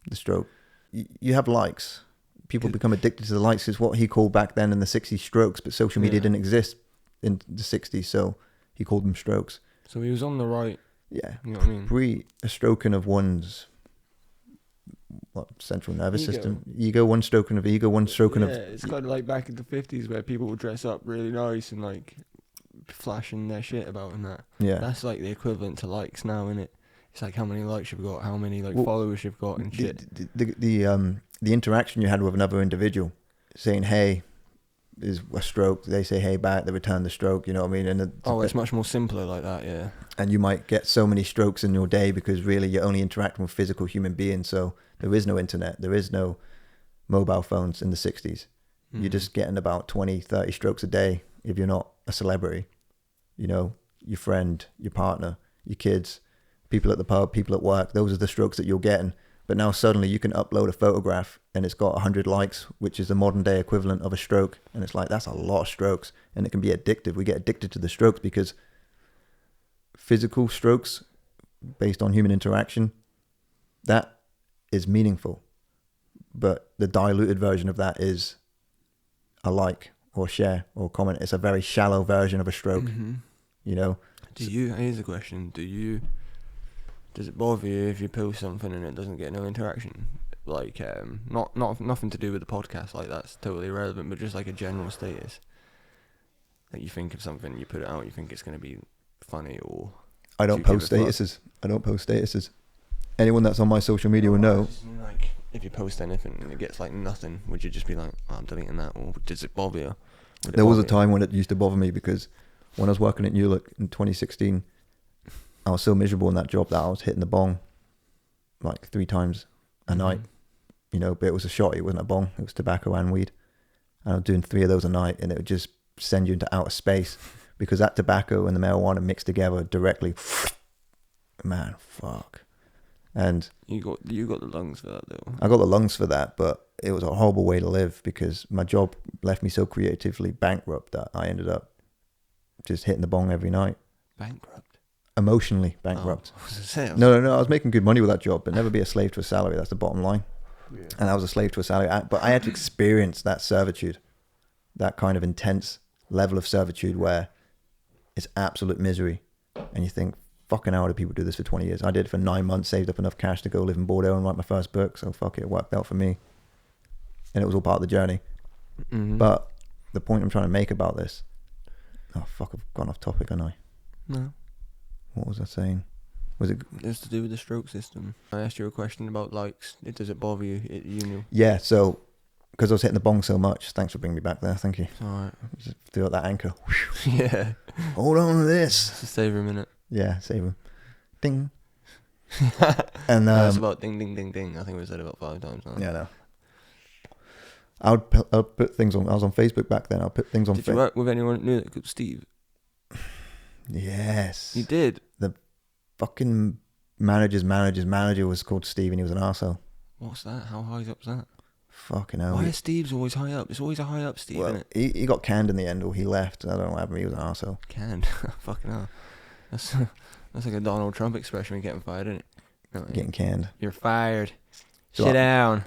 the stroke. You have likes. People become addicted to the likes. It's what he called back then in the 60s strokes, but social media didn't exist in the 60s, so he called them strokes. So he was on the right. Yeah. You know what I mean? A stroking of one's central nervous system. Ego, one stroking of ego, one stroking of... Yeah, it's kind of like back in the 50s where people would dress up really nice and like flashing their shit about and that. Yeah. That's like the equivalent to likes now, isn't it? It's like how many likes you've got, how many followers you've got and shit. The interaction you had with another individual, saying hey is a stroke. They say hey back, they return the stroke. You know what I mean? And it's much more simpler like that, yeah. And you might get so many strokes in your day because really you're only interacting with physical human beings. So there is no internet, there is no mobile phones in the 60s. You're just getting about 20, 30 strokes a day if you're not a celebrity. You know, your friend, your partner, your kids, people at the pub, people at work. Those are the strokes that you're getting. But now suddenly you can upload a photograph and it's got 100 likes, which is the modern day equivalent of a stroke. And it's like, that's a lot of strokes. And it can be addictive. We get addicted to the strokes because physical strokes based on human interaction, that is meaningful. But the diluted version of that is a like or share or comment. It's a very shallow version of a stroke, you know? Here's a question. Does it bother you if you post something and it doesn't get no interaction? Like, nothing to do with the podcast, like that's totally irrelevant, but just like a general status. Like you think of something, you put it out, you think it's going to be funny or... I don't post statuses. Anyone that's on my social media will know. Like, if you post anything and it gets like nothing, would you just be like, I'm deleting that? Or does it bother you? There was a time when it used to bother me because when I was working at New Look in 2016, I was so miserable in that job that I was hitting the bong like 3 times a night, you know, but it was a shot, it wasn't a bong, it was tobacco and weed. And I was doing 3 of those a night and it would just send you into outer space because that tobacco and the marijuana mixed together directly, man, fuck. And you got the lungs for that though. I got the lungs for that, but it was a horrible way to live because my job left me so creatively bankrupt that I ended up just hitting the bong every night. Bankrupt? Emotionally bankrupt. Oh, No, I was making good money with that job, but never be a slave to a salary. That's the bottom line. Yeah. And I was a slave to a salary, but I had to experience that servitude, that kind of intense level of servitude where it's absolute misery. And you think, fucking how do people do this for 20 years? I did it for 9 months, saved up enough cash to go live in Bordeaux and write my first book. So fuck it, worked out for me. And it was all part of the journey. But the point I'm trying to make about this, oh fuck, I've gone off topic, haven't I? No. What was I saying? Was it? It's to do with the stroke system. I asked you a question about likes. Does it bother you? You knew. Yeah, so because I was hitting the bong so much. Thanks for bringing me back there. Thank you. It's all right. Just threw out that anchor. Yeah. Hold on to this. Just save a minute. Yeah, save him. Ding. And it's about ding, ding, ding, ding. I think we said it about 5 times now. Yeah, no. I'll put things on. I was on Facebook back then. I'll put things on. Did you work with anyone new that could Steve? Yes. You did? The fucking manager's manager was called Steve and he was an arsehole. What's that? How high up's that? Fucking hell. Why is Steve's always high up? It's always a high up Steve, isn't it? He got canned in the end or he left. I don't know what happened. He was an arsehole. Canned? Fucking hell. That's like a Donald Trump expression when getting fired, isn't it? No, getting canned. You're fired. So Sit down.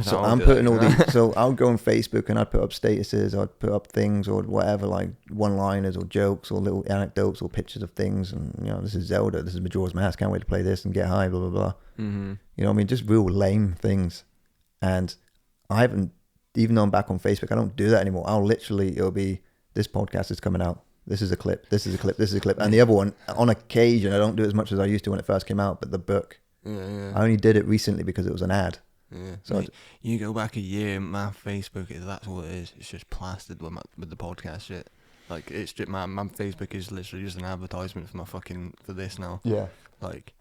So I'm putting all these. So I'll go on Facebook and I'd put up statuses, I'd put up things or whatever, like one-liners or jokes or little anecdotes or pictures of things. And you know, this is Zelda, this is Majora's Mask. Can't wait to play this and get high. Blah blah blah. You know what I mean? Just real lame things. And I haven't, even though I'm back on Facebook, I don't do that anymore. It'll be this podcast is coming out. This is a clip. This is a clip. This is a clip. And the other one, on occasion, I don't do it as much as I used to when it first came out. But the book. Yeah. I only did it recently because it was an ad. Yeah. So you go back a year, my Facebook that's all it is. It's just plastered with the podcast shit. Like it's just my Facebook is literally just an advertisement for for this now. Yeah. Like,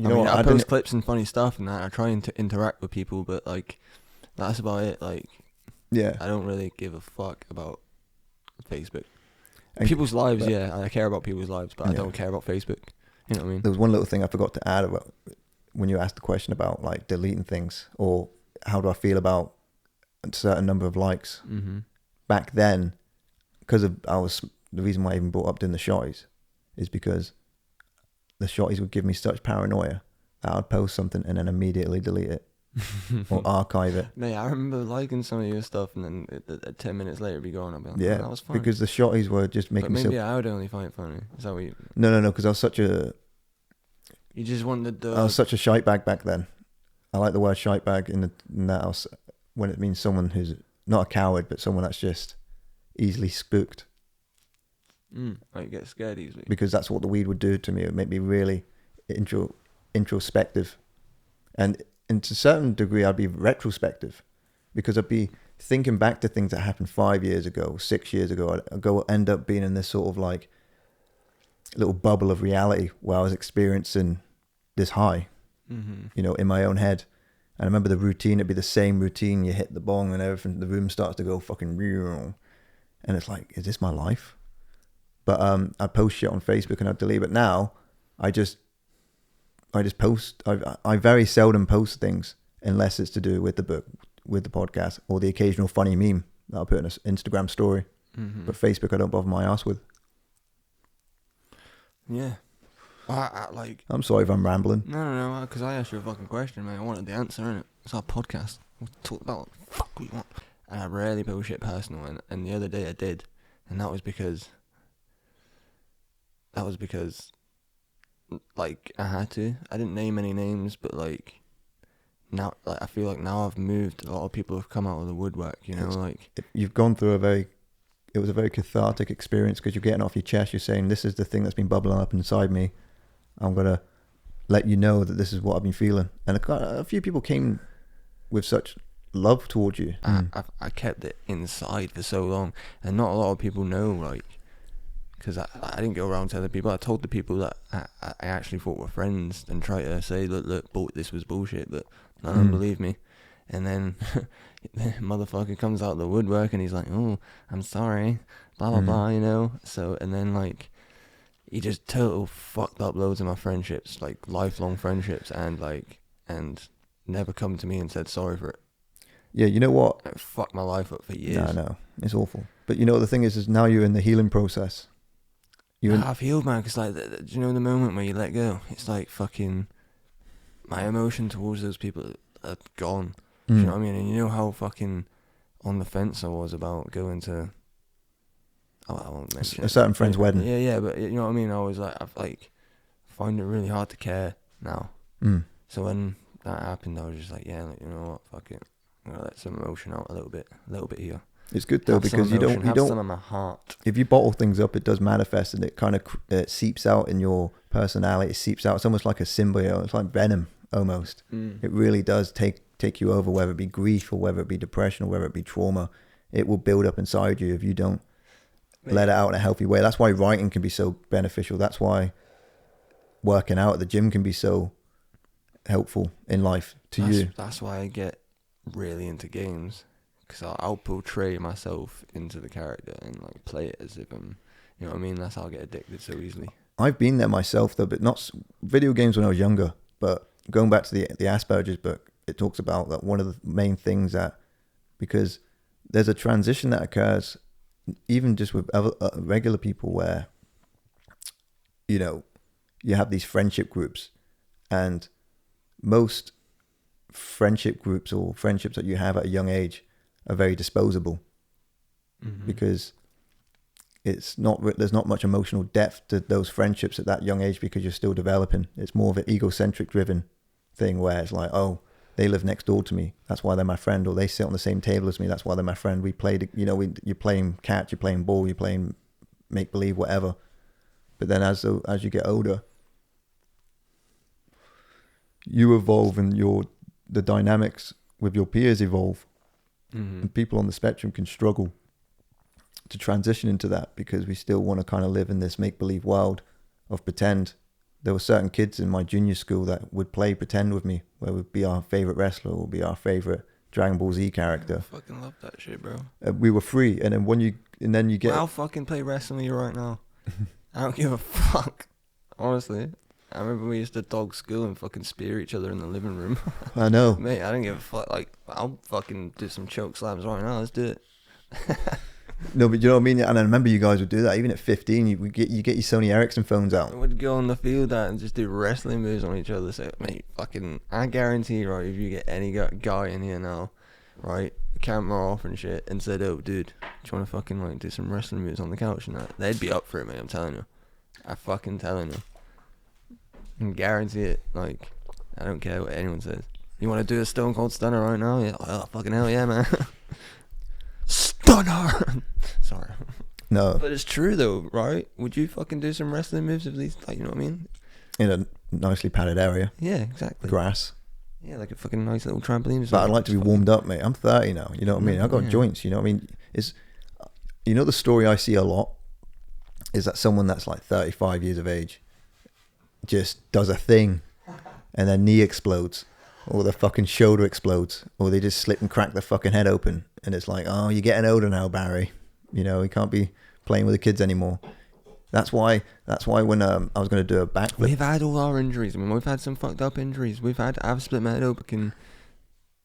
I post clips and funny stuff and that. I try and interact with people, but like that's about it. Like, yeah, I don't really give a fuck about Facebook. People's lives, I care about people's lives, but I don't care about Facebook. You know what I mean? There was one little thing I forgot to add about when you asked the question about like deleting things or how do I feel about a certain number of likes. Back then, because the reason why I even brought up doing the shotties is because the shotties would give me such paranoia that I'd post something and then immediately delete it or archive it. Mate, I remember liking some of your stuff, and then 10 minutes later it'd be gone. I'd be like, Yeah, oh, that was fun. because the shotties were just But making me maybe so. I would only find it funny. Is that what you? No, because I was such a shite bag back then. I like the word shite bag in that house when it means someone who's not a coward, but someone that's just easily spooked. Like get scared easily. Because that's what the weed would do to me. It would make me really introspective, and to a certain degree, I'd be retrospective, because I'd be thinking back to things that happened 5 years ago, 6 years ago. I'd end up being in this sort of like little bubble of reality where I was experiencing this high, in my own head. And I remember the routine, it'd be the same routine. You hit the bong and everything, the room starts to go fucking real. And it's like, is this my life? But I'd post shit on Facebook and I'd delete it. Now, I just post. I very seldom post things unless it's to do with the book, with the podcast, or the occasional funny meme that I'll put in an Instagram story. But Facebook, I don't bother my ass with. Yeah. I'm sorry if I'm rambling. No, because I asked you a fucking question, man. I wanted the answer, innit? It's our podcast. We'll talk about what the fuck we want. And I rarely post shit personal, and the other day I did. And that was because, like, I had to. I didn't name any names, but, like, now, like, I feel like now I've moved. A lot of people have come out of the woodwork, You've gone through it was a very cathartic experience, because you're getting off your chest. You're saying, this is the thing that's been bubbling up inside me. I'm going to let you know that this is what I've been feeling. And a few people came with such love towards you. I kept it inside for so long, and not a lot of people know, like, because I didn't go around telling people. I told the people that I actually thought were friends and tried to say, look, this was bullshit, but none of them believed me. And then the motherfucker comes out of the woodwork and he's like, oh, I'm sorry, blah, blah, blah, So, and then, like, he just total fucked up loads of my friendships, like, lifelong friendships, and never come to me and said sorry for it. Yeah, you know what? It fucked my life up for years. No, it's awful. But you know what the thing is now you're in the healing process. I've healed, man, because, like, do you know the moment where you let go? It's like fucking, my emotion towards those people are gone. Do you know what I mean? And you know how fucking on the fence I was about going to, I won't mention a certain friend's wedding. Yeah, but you know what I mean? I was like, I've like find it really hard to care now. So when that happened, I was just like, yeah, like, you know what, fuck it. I'm gonna let some emotion out a little bit here. It's good though, because you don't some in my heart. If you bottle things up, it does manifest, and it kind of it seeps out in your personality. It seeps out. It's almost like a symbiote. It's like venom almost. It really does take you over, whether it be grief or whether it be depression or whether it be trauma. It will build up inside you if you don't let it out in a healthy way. That's why writing can be so beneficial. That's why working out at the gym can be so helpful in life to you. That's why I get really into games, because I'll portray myself into the character and like play it as if I'm, you know what I mean? That's how I get addicted so easily. I've been there myself though, but not video games when I was younger. But going back to the Asperger's book, it talks about that one of the main things that, because there's a transition that occurs even just with regular people where, you have these friendship groups, and most friendship groups or friendships that you have at a young age are very disposable, because there's not much emotional depth to those friendships at that young age, because you're still developing. It's more of an egocentric driven thing where it's like, oh, they live next door to me, that's why they're my friend, or they sit on the same table as me, that's why they're my friend. We played, you're playing catch, you're playing ball, you're playing make believe, whatever. But then as you get older, you evolve, and the dynamics with your peers evolve, and people on the spectrum can struggle to transition into that, because we still want to kind of live in this make believe world of pretend. There were certain kids in my junior school that would play pretend with me, where we'd be our favorite wrestler or be our favorite Dragon Ball Z character. I fucking love that shit, bro. We were free, and then you get. I'll fucking play wrestling with you right now. I don't give a fuck. Honestly, I remember we used to dog school and fucking spear each other in the living room. I know, mate. I don't give a fuck. Like, I'll fucking do some choke slams right now. Let's do it. No, but you know what I mean? And I remember you guys would do that. Even at 15, you get your Sony Ericsson phones out. We'd go on the field out and just do wrestling moves on each other. So, mate, fucking, I guarantee, right, if you get any guy in here now, right, camera off and shit, and said, oh, dude, do you want to fucking, like, do some wrestling moves on the couch and that? They'd be up for it, mate, I'm telling you. I fucking telling you. I can guarantee it. Like, I don't care what anyone says. You want to do a Stone Cold Stunner right now? Yeah, oh, fucking hell yeah, man. Stunner! Sorry. No. But it's true, though, right? Would you fucking do some wrestling moves if these, like, you know what I mean? In a nicely padded area. Yeah, exactly. Grass. Yeah, like a fucking nice little trampoline. But I'd like to be warmed up, mate. I'm 30 now. You know what I mean? I've got joints. You know what I mean? You know, the story I see a lot is that someone that's like 35 years of age just does a thing and their knee explodes or their fucking shoulder explodes or they just slip and crack their fucking head open. And it's like, oh, you're getting older now, Barry. You know, you can't be playing with the kids anymore. That's why when I was going to do a backflip. We've had all our injuries. I mean, we've had some fucked up injuries. I've split my head open.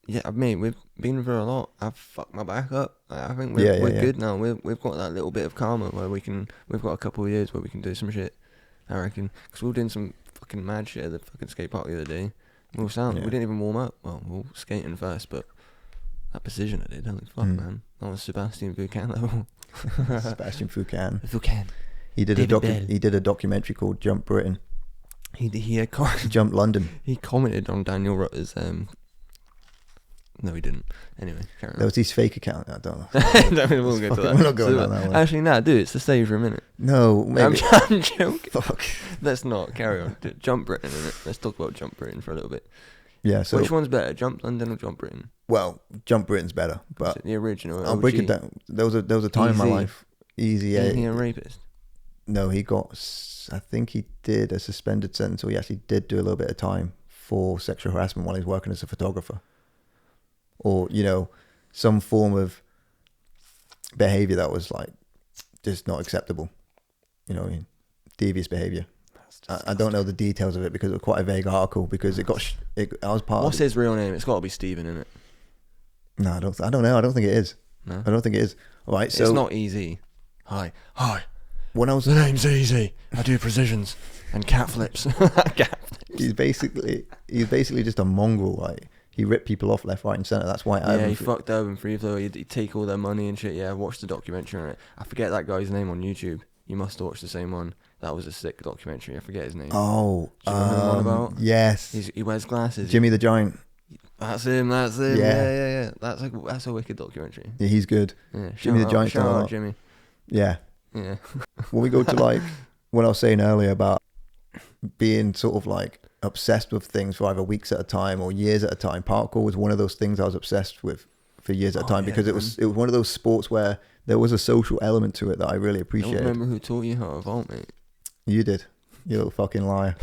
Yeah, I mean, we've been through a lot. I've fucked my back up. I think we're good now. We've got that little bit of karma where we've got a couple of years where we can do some shit, I reckon. Because we were doing some fucking mad shit at the fucking skate park the other day. We were sound. Yeah. We didn't even warm up. Well, we were skating first, but that precision I did, holy fuck, man. That was Sebastian Foucan level. Sebastian Foucan. Foucan. He did a documentary called Jump Britain. He Jump London. He commented on Daniel Rutter's no, he didn't. Anyway, carry on. That was his fake account. I don't know. We'll get to that. We're not going down that one. Actually, nah, dude, it's to stay for a minute. No, maybe. I'm joking. Fuck. Let's not. Carry on. Jump Britain, innit? Let's talk about Jump Britain for a little bit. Yeah, so... Which one's better, Jump London or Jump Britain? Well, Jump Britain's better, but... The original, I'll break it down. There was a time in my life... Easy. Isn't he a rapist? No, he got... I think he did a suspended sentence, or he actually did do a little bit of time for sexual harassment while he was working as a photographer. Or, you know, some form of behaviour that was, like, just not acceptable. You know what I mean? Devious behaviour. I don't know the details of it because it was quite a vague article because I was part What's of it. his real name? It's got to be Stephen, isn't it? No, I don't know. I don't think it is. No? I don't think it is. All right, so... It's not easy. Hi. When I was... The name's Easy. I do precisions and cat flips. He's basically just a mongrel, like... He ripped people off left, right, and centre. That's why. He fucked Urban Free Flow. He'd take all their money and shit. Yeah, I watched the documentary on it. I forget that guy's name on YouTube. You must have watched the same one. That was a sick documentary. I forget his name. Oh, do you know what I'm about? Yes. He wears glasses. Jimmy the Giant. That's him. Yeah. That's a wicked documentary. Yeah, he's good. Yeah, Jimmy the Giant. Shout out Jimmy. Yeah. Yeah. When we go to like what I was saying earlier about being sort of like obsessed with things for either weeks at a time or years at a time. Parkour was one of those things I was obsessed with for years at a time because it was one of those sports where there was a social element to it that I really appreciated. I don't remember who taught you how to vault, mate. You did. You little fucking liar.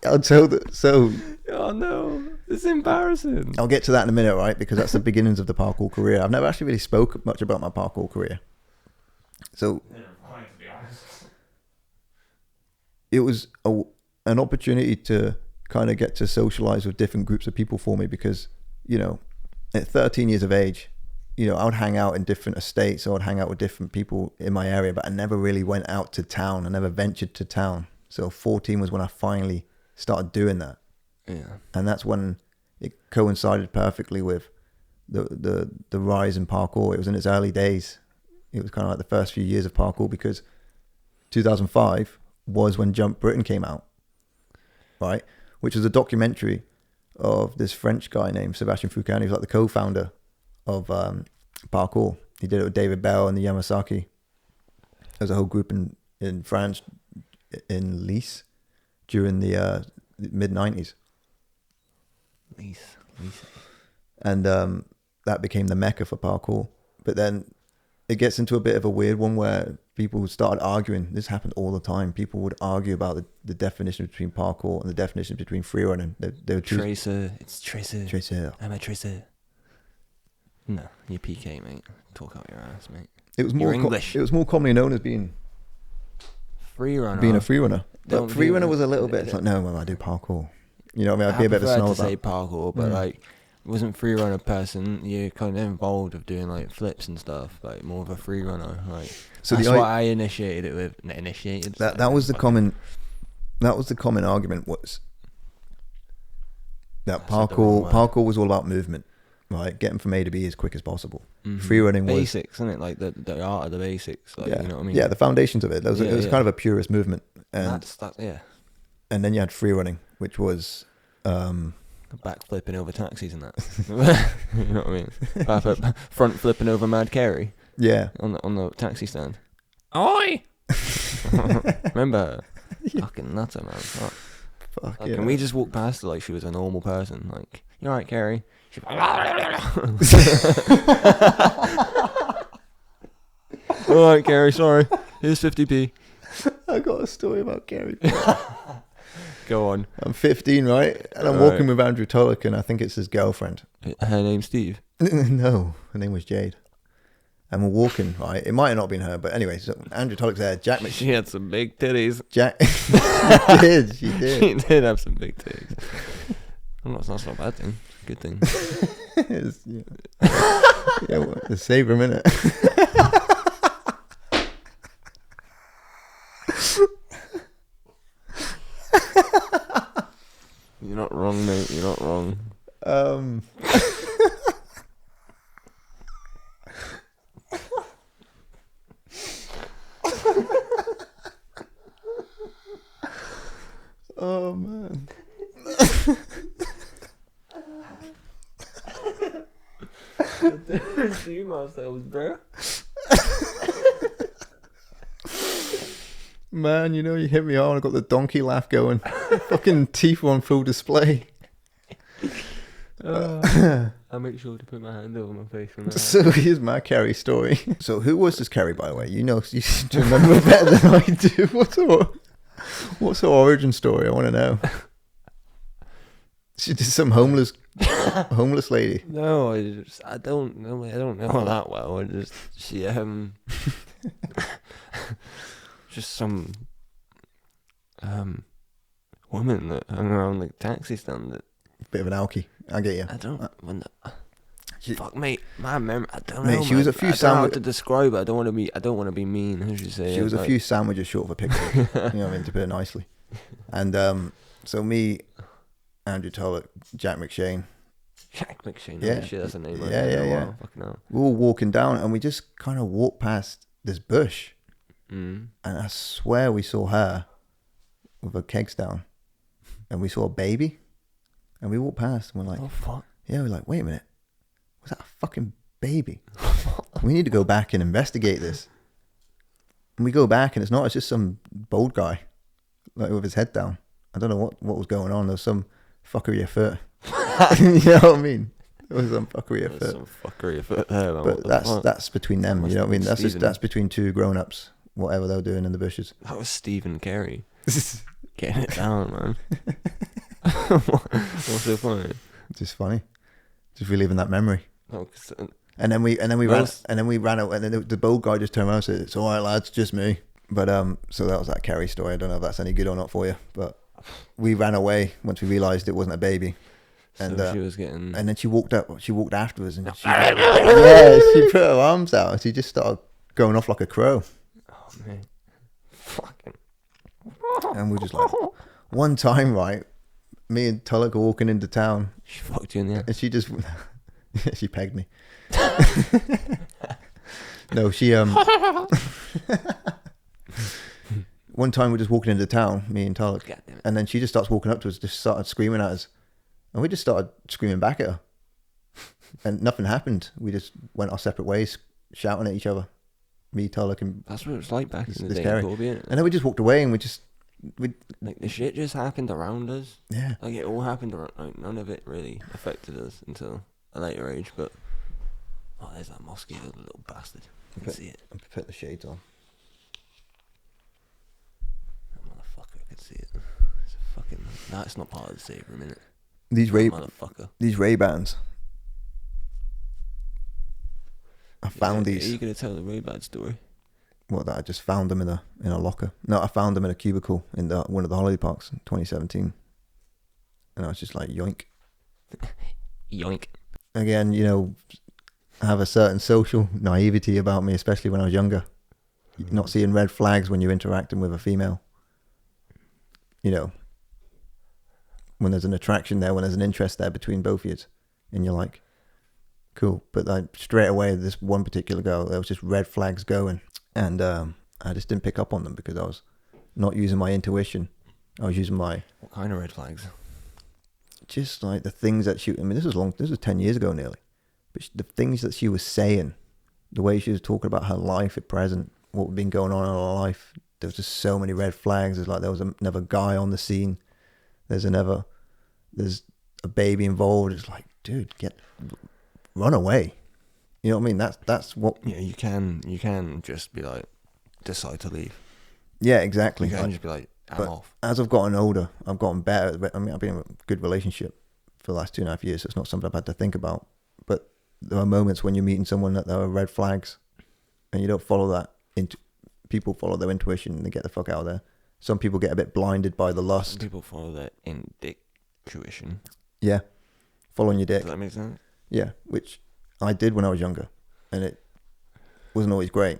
I'll tell that. So. Oh no, it's embarrassing. I'll get to that in a minute, right? Because that's the beginnings of the parkour career. I've never actually really spoke much about my parkour career. So. It was an opportunity to kind of get to socialize with different groups of people for me because, you know, at 13 years of age, you know, I would hang out in different estates or I'd hang out with different people in my area, but I never really went out to town. I never ventured to town. So 14 was when I finally started doing that. Yeah. And that's when it coincided perfectly with the rise in parkour. It was in its early days. It was kind of like the first few years of parkour because 2005 was when Jump Britain came out, right? Which was a documentary of this French guy named Sebastian Foucan. He was like the co-founder of Parkour. He did it with David Bell and the Yamasaki. There's a whole group in France, in Nice, during the mid-90s. Nice. And that became the mecca for parkour. But then it gets into a bit of a weird one where people started arguing. This happened all the time. People would argue about the definition between parkour and the definition between freerunning. They were Tracer. It's Tracer. Tracer. I'm a Tracer. No, you're PK, mate. Talk out your ass, mate. It was more English. It was more commonly known as being freerunner. Being a freerunner. But freerunner was a little bit. It's like, no, well, I do parkour. You know what I mean? I'd be a bit of a snob about. I prefer to say parkour, but like wasn't free runner person, you're kind of involved with doing like flips and stuff, like more of a free runner. Like so that's what I initiated it with. That was the common argument was that parkour was all about movement, right? Getting from A to B as quick as possible. Mm-hmm. Free running was basics, isn't it? Like the art of the basics. Like, you know what I mean? Yeah, the foundations of it. It was kind of a purist movement, and that's And then you had free running, which was backflipping over taxis and that. You know what I mean? Front flipping over Mad Carrie. Yeah. On the taxi stand. Oi! Remember her? Yeah. Fucking nutter, man. Fuck yeah. Can we just walk past her like she was a normal person? Like, you alright, Carrie? She's like, alright, Carrie, sorry. Here's 50p. I got a story about Carrie. Go on. I'm 15, right? And I'm walking with Andrew Tulloch, and I think it's his girlfriend. Her name's Steve? No, her name was Jade. And we're walking, right? It might have not been her, but anyway, so Andrew Tulloch's there. She had some big titties. She did. She did have some big titties. That's not a bad thing. Good thing. Well, save her a minute. You're not wrong, mate. You're not wrong. Oh man. You myself, bro. Man, you know, you hit me hard. I got the donkey laugh going. Fucking teeth on full display. I make sure to put my hand over my face when that So here's my Carrie story. So who was this Carrie, by the way? You know, you seem to remember it better than I do. What's her origin story? I want to know. She just some homeless lady. No, I don't know her that well. She just some woman that hung around the taxi stand. That bit of an alkie. I get you. I don't. Fuck, mate. My memory. I don't know. She was a few. I don't know how to describe her. I don't want to be mean. How should you say? She was a few sandwiches short of a picture. You know what I mean, to put it nicely. And so me, Andrew Tulloch, Jack McShane. Jack McShane. Yeah, shit, that's a name. Yeah. Fucking hell. We were all walking down, and we just kind of walked past this bush, and I swear we saw her with her kegs down, and we saw a baby, and we walked past, and we're like, "Oh fuck!" Yeah, we're like, "Wait a minute, was that a fucking baby?" We need to go back and investigate this. And we go back, and it's not. It's just some bold guy, like with his head down. I don't know what was going on. There was some fuckery afoot. You know what I mean? There was some fuckery afoot. Some fuckery afoot there, man. But that's between them. You know what I mean? That's between two grown-ups. Whatever they're doing in the bushes. That was Steve and Carrie getting it down, man. What's so funny? Just funny. Just reliving that memory. Oh, and then we ran out, and then the bold guy just turned around and said, "It's all right, lads, just me." But so that was that Carrie story. I don't know if that's any good or not for you, but we ran away once we realised it wasn't a baby. And so she was getting. And then she walked afterwards, and she put her arms out, and she just started going off like a crow. Oh man, fucking. And we're just like, one time, right? Me and Tulloch are walking into town. She fucked you in the ass. And she just, she pegged me. No, she one time we're just walking into town, me and Tulloch, and then she just starts walking up to us, just started screaming at us, and we just started screaming back at her, and nothing happened. We just went our separate ways, shouting at each other. Me, Tulloch, and that's what it was like back in the day. And then we just walked away, and we like the shit just happened around us. Yeah, like it all happened around. Like none of it really affected us until a later age. But there's that mosquito, the little bastard. I can see it. I put the shades on. That motherfucker, I can see it. It's a fucking. No, it's not part of the save for a minute. These Ray-Bans. I found these. Are you gonna tell the Ray-Ban story? What, that I just found them in a locker? No, I found them in a cubicle in one of the holiday parks in 2017, and I was just like, yoink. Yoink. Again, I have a certain social naivety about me, especially when I was younger. Not seeing red flags when you're interacting with a female. When there's an attraction there, when there's an interest there between both of you, and you're like, cool. But like straight away, this one particular girl, there was just red flags going, and I just didn't pick up on them because I was not using my intuition. I was using my... What kind of red flags? Just like the things that she... I mean, this was 10 years ago nearly. But the things that she was saying, the way she was talking about her life at present, what had been going on in her life, there was just so many red flags. It's like there was another guy on the scene. There's a baby involved. It's like, dude, run away. You know what I mean? That's what... Yeah, you can just be like, decide to leave. Yeah, exactly. You can just be like, I'm off. As I've gotten older, I've gotten better. I mean, I've been in a good relationship for the last 2.5 years, so it's not something I've had to think about. But there are moments when you're meeting someone that there are red flags, and you don't follow that. People follow their intuition and they get the fuck out of there. Some people get a bit blinded by the lust. Some people follow their intuition. Yeah, following your dick. Does that make sense? Yeah, which I did when I was younger, and it wasn't always great,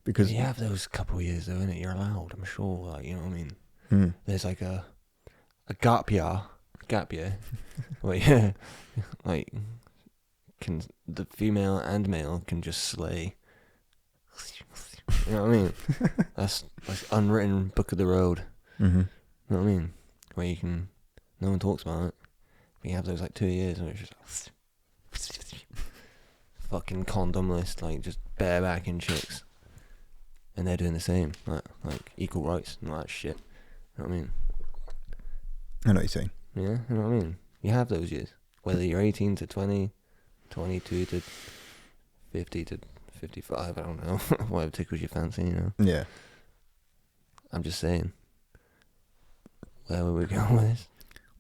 because you have those couple of years though, innit? You're allowed, I'm sure. Like, you know what I mean? There's like a gap year. Well, yeah, like the female and male can just slay. You know what I mean? That's like unwritten book of the road. Mm-hmm. You know what I mean? Where no one talks about it. But you have those like 2 years where it's just fucking condomless, like just barebacking chicks. And they're doing the same, like equal rights and all that shit. You know what I mean? I know what you're saying. Yeah, you know what I mean? You have those years. Whether you're 18 to 20, 22 to 50 to 55, I don't know. Whatever tickles your fancy, Yeah. I'm just saying. Where were we going with this?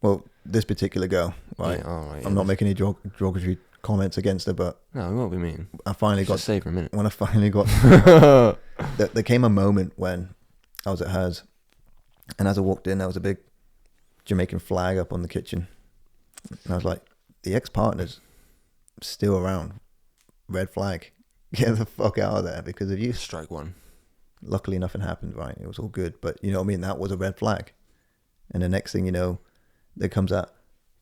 Well, this particular girl, right? Yeah, all right. I'm not making any derogatory comments against her, but... No, it won't be mean. I finally got... Just say for a minute. When I finally got... there came a moment when I was at hers, and as I walked in, there was a big Jamaican flag up on the kitchen. And I was like, the ex-partner's still around. Red flag. Get the fuck out of there, because if you... Strike one. Luckily, nothing happened, right? It was all good, but you know what I mean? That was a red flag. And the next thing you know, there comes that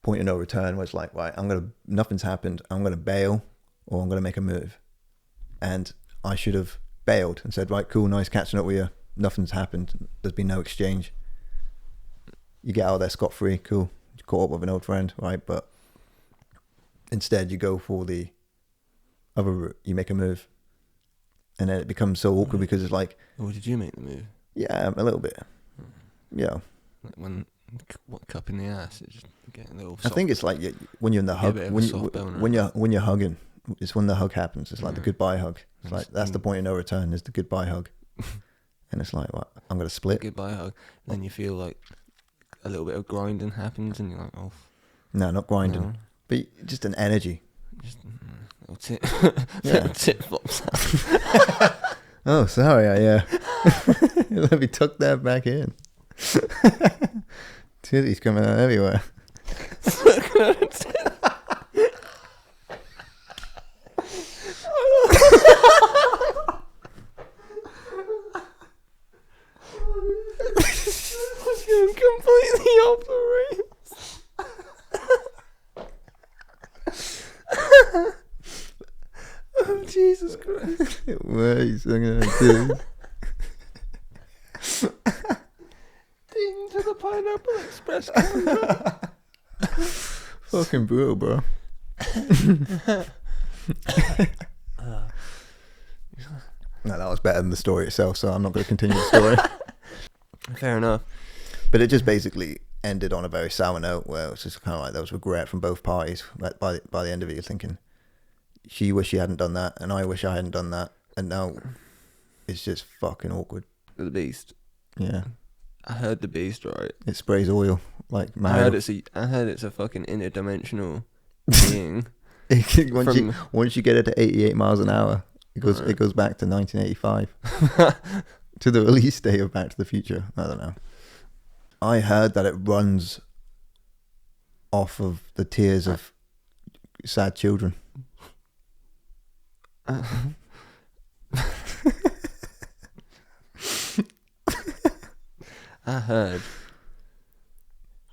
point of no return where it's like, right, nothing's happened. I'm going to bail or I'm going to make a move. And I should have bailed and said, right, cool, nice catching up with you. Nothing's happened. There's been no exchange. You get out of there scot-free, cool. You caught up with an old friend, right? But instead you go for the other route. You make a move. And then it becomes so awkward because it's like... Or did you make the move? Yeah, a little bit. Yeah. Like what cup in the ass? It's just getting a little. I think it's like when you're in the hug, when you're hugging, it's when the hug happens. It's like the goodbye hug. It's like that's the point of no return. Is the goodbye hug, and it's like, what? I'm gonna split. Goodbye hug. Then you feel like a little bit of grinding happens, and you're like, oh. No, not grinding, but just an energy. Just little tit, little tit flops. Oh, sorry, let me tuck that back in. Titties coming out everywhere. Completely off the rails. Oh, Jesus Christ. What are you gonna do? Ding to the Pineapple Express calendar. Fucking brutal, bro. No, that was better than the story itself, so I'm not going to continue the story. Fair enough. But it just basically ended on a very sour note where it was just kind of like there was regret from both parties. By the end of it, you're thinking, she wish she hadn't done that, and I wish I hadn't done that, and now it's just fucking awkward. The Beast. Yeah. I heard the Beast, right? It sprays oil like mad. I heard it's a fucking interdimensional being. Once you get it to 88 miles an hour, it goes back to 1985 to the release date of Back to the Future. I don't know. I heard that it runs off of the tears of sad children. I heard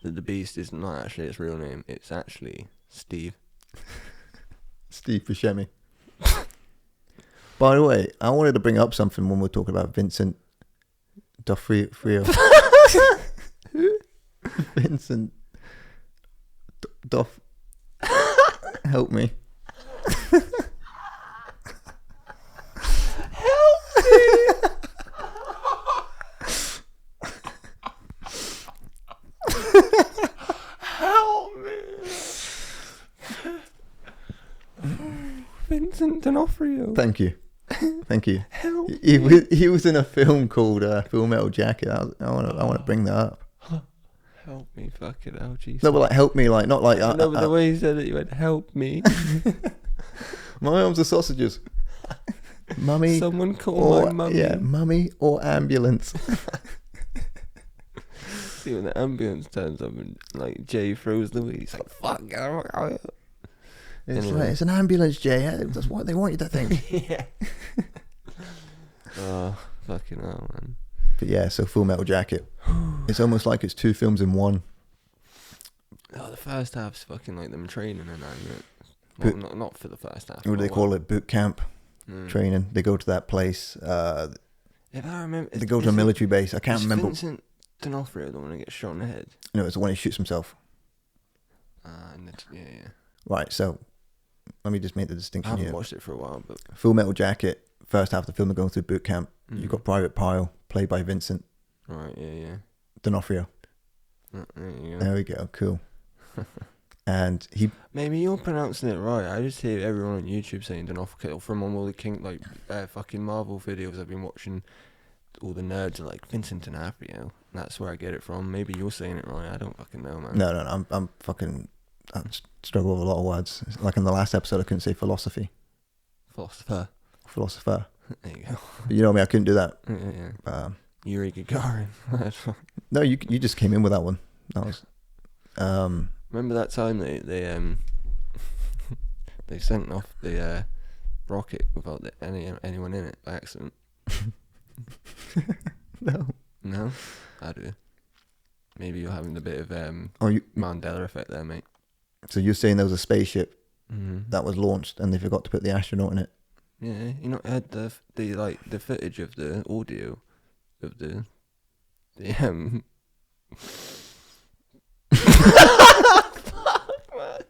that the Beast is not actually its real name. It's actually Steve. Steve Buscemi. By the way, I wanted to bring up something when we're talking about Vincent D'Onofrio. Vincent Doff. Help me. Help me! Vincent D'Onofrio. Thank you. Help He was in a film called Full Metal Jacket. I want to bring that up. Help me, fucking hell, Jesus. No, but like help me, like not like. No, but the way you said it, you went, help me. My arms are sausages. Mummy. Someone call my mummy. Yeah, mummy or ambulance. See, when the ambulance turns up and like Jay throws the wheel, he's like, fuck. It's Anyway. like, it's an ambulance, Jay. That's what they want you to think. Yeah. Oh, fucking hell, man. But yeah, so Full Metal Jacket. It's almost like it's two films in one. Oh, the first half's fucking like them training and that, isn't it? Well, not for the first half. What do they call it? Boot camp Mm. training. They go to that place. If I remember, They go to a military base. I can't remember. Vincent D'Onofrio the one that gets shot in the head? No, it's the one who shoots himself. Yeah. Right, so let me just make the I distinction haven't here. watched it for a while, but Full Metal Jacket, first half of the film, they're going through boot camp. You've got Private Pile, played by Vincent right, yeah. D'Onofrio. There you go. There we go, cool. And he, Maybe you're pronouncing it right. I just hear everyone on YouTube saying D'Onofrio from all the fucking Marvel videos I've been watching. All the nerds are like Vincent D'Onofrio. That's where I get it from. Maybe you're saying it right. I don't fucking know, man. no, I struggle with a lot of words. Like in the last episode, I couldn't say philosophy. Philosopher. There you go. You know me, I couldn't do that. Yeah. Yuri Gagarin. No, you just came in with that one. That was. Remember that time they they sent off the rocket without anyone in it by accident? No. No, I do. Maybe you're having a bit of Oh, Mandela effect there, mate. so you're saying there was a spaceship Mm-hmm. that was launched and they forgot to put the astronaut in it? Yeah, you not had the footage of the audio of the Fuck, man.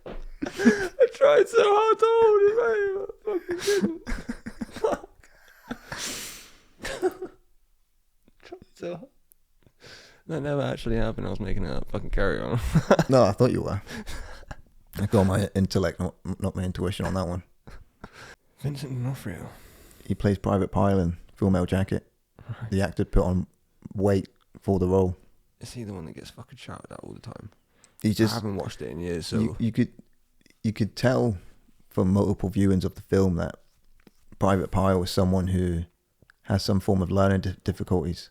I tried so hard to hold it, mate. I fucking couldn't. Fuck. Tried so hard. That never actually happened. I was making it up. Fucking carry on. No, I thought you were. I got my intellect, not my intuition on that one. Vincent D'Onofrio. He plays Private Pile in Full Metal Jacket. Right. The actor put on weight for the role. Is he the one that gets fucking shouted at all the time? He just I haven't watched it in years, so you could tell from multiple viewings of the film that Private Pile is someone who has some form of learning difficulties.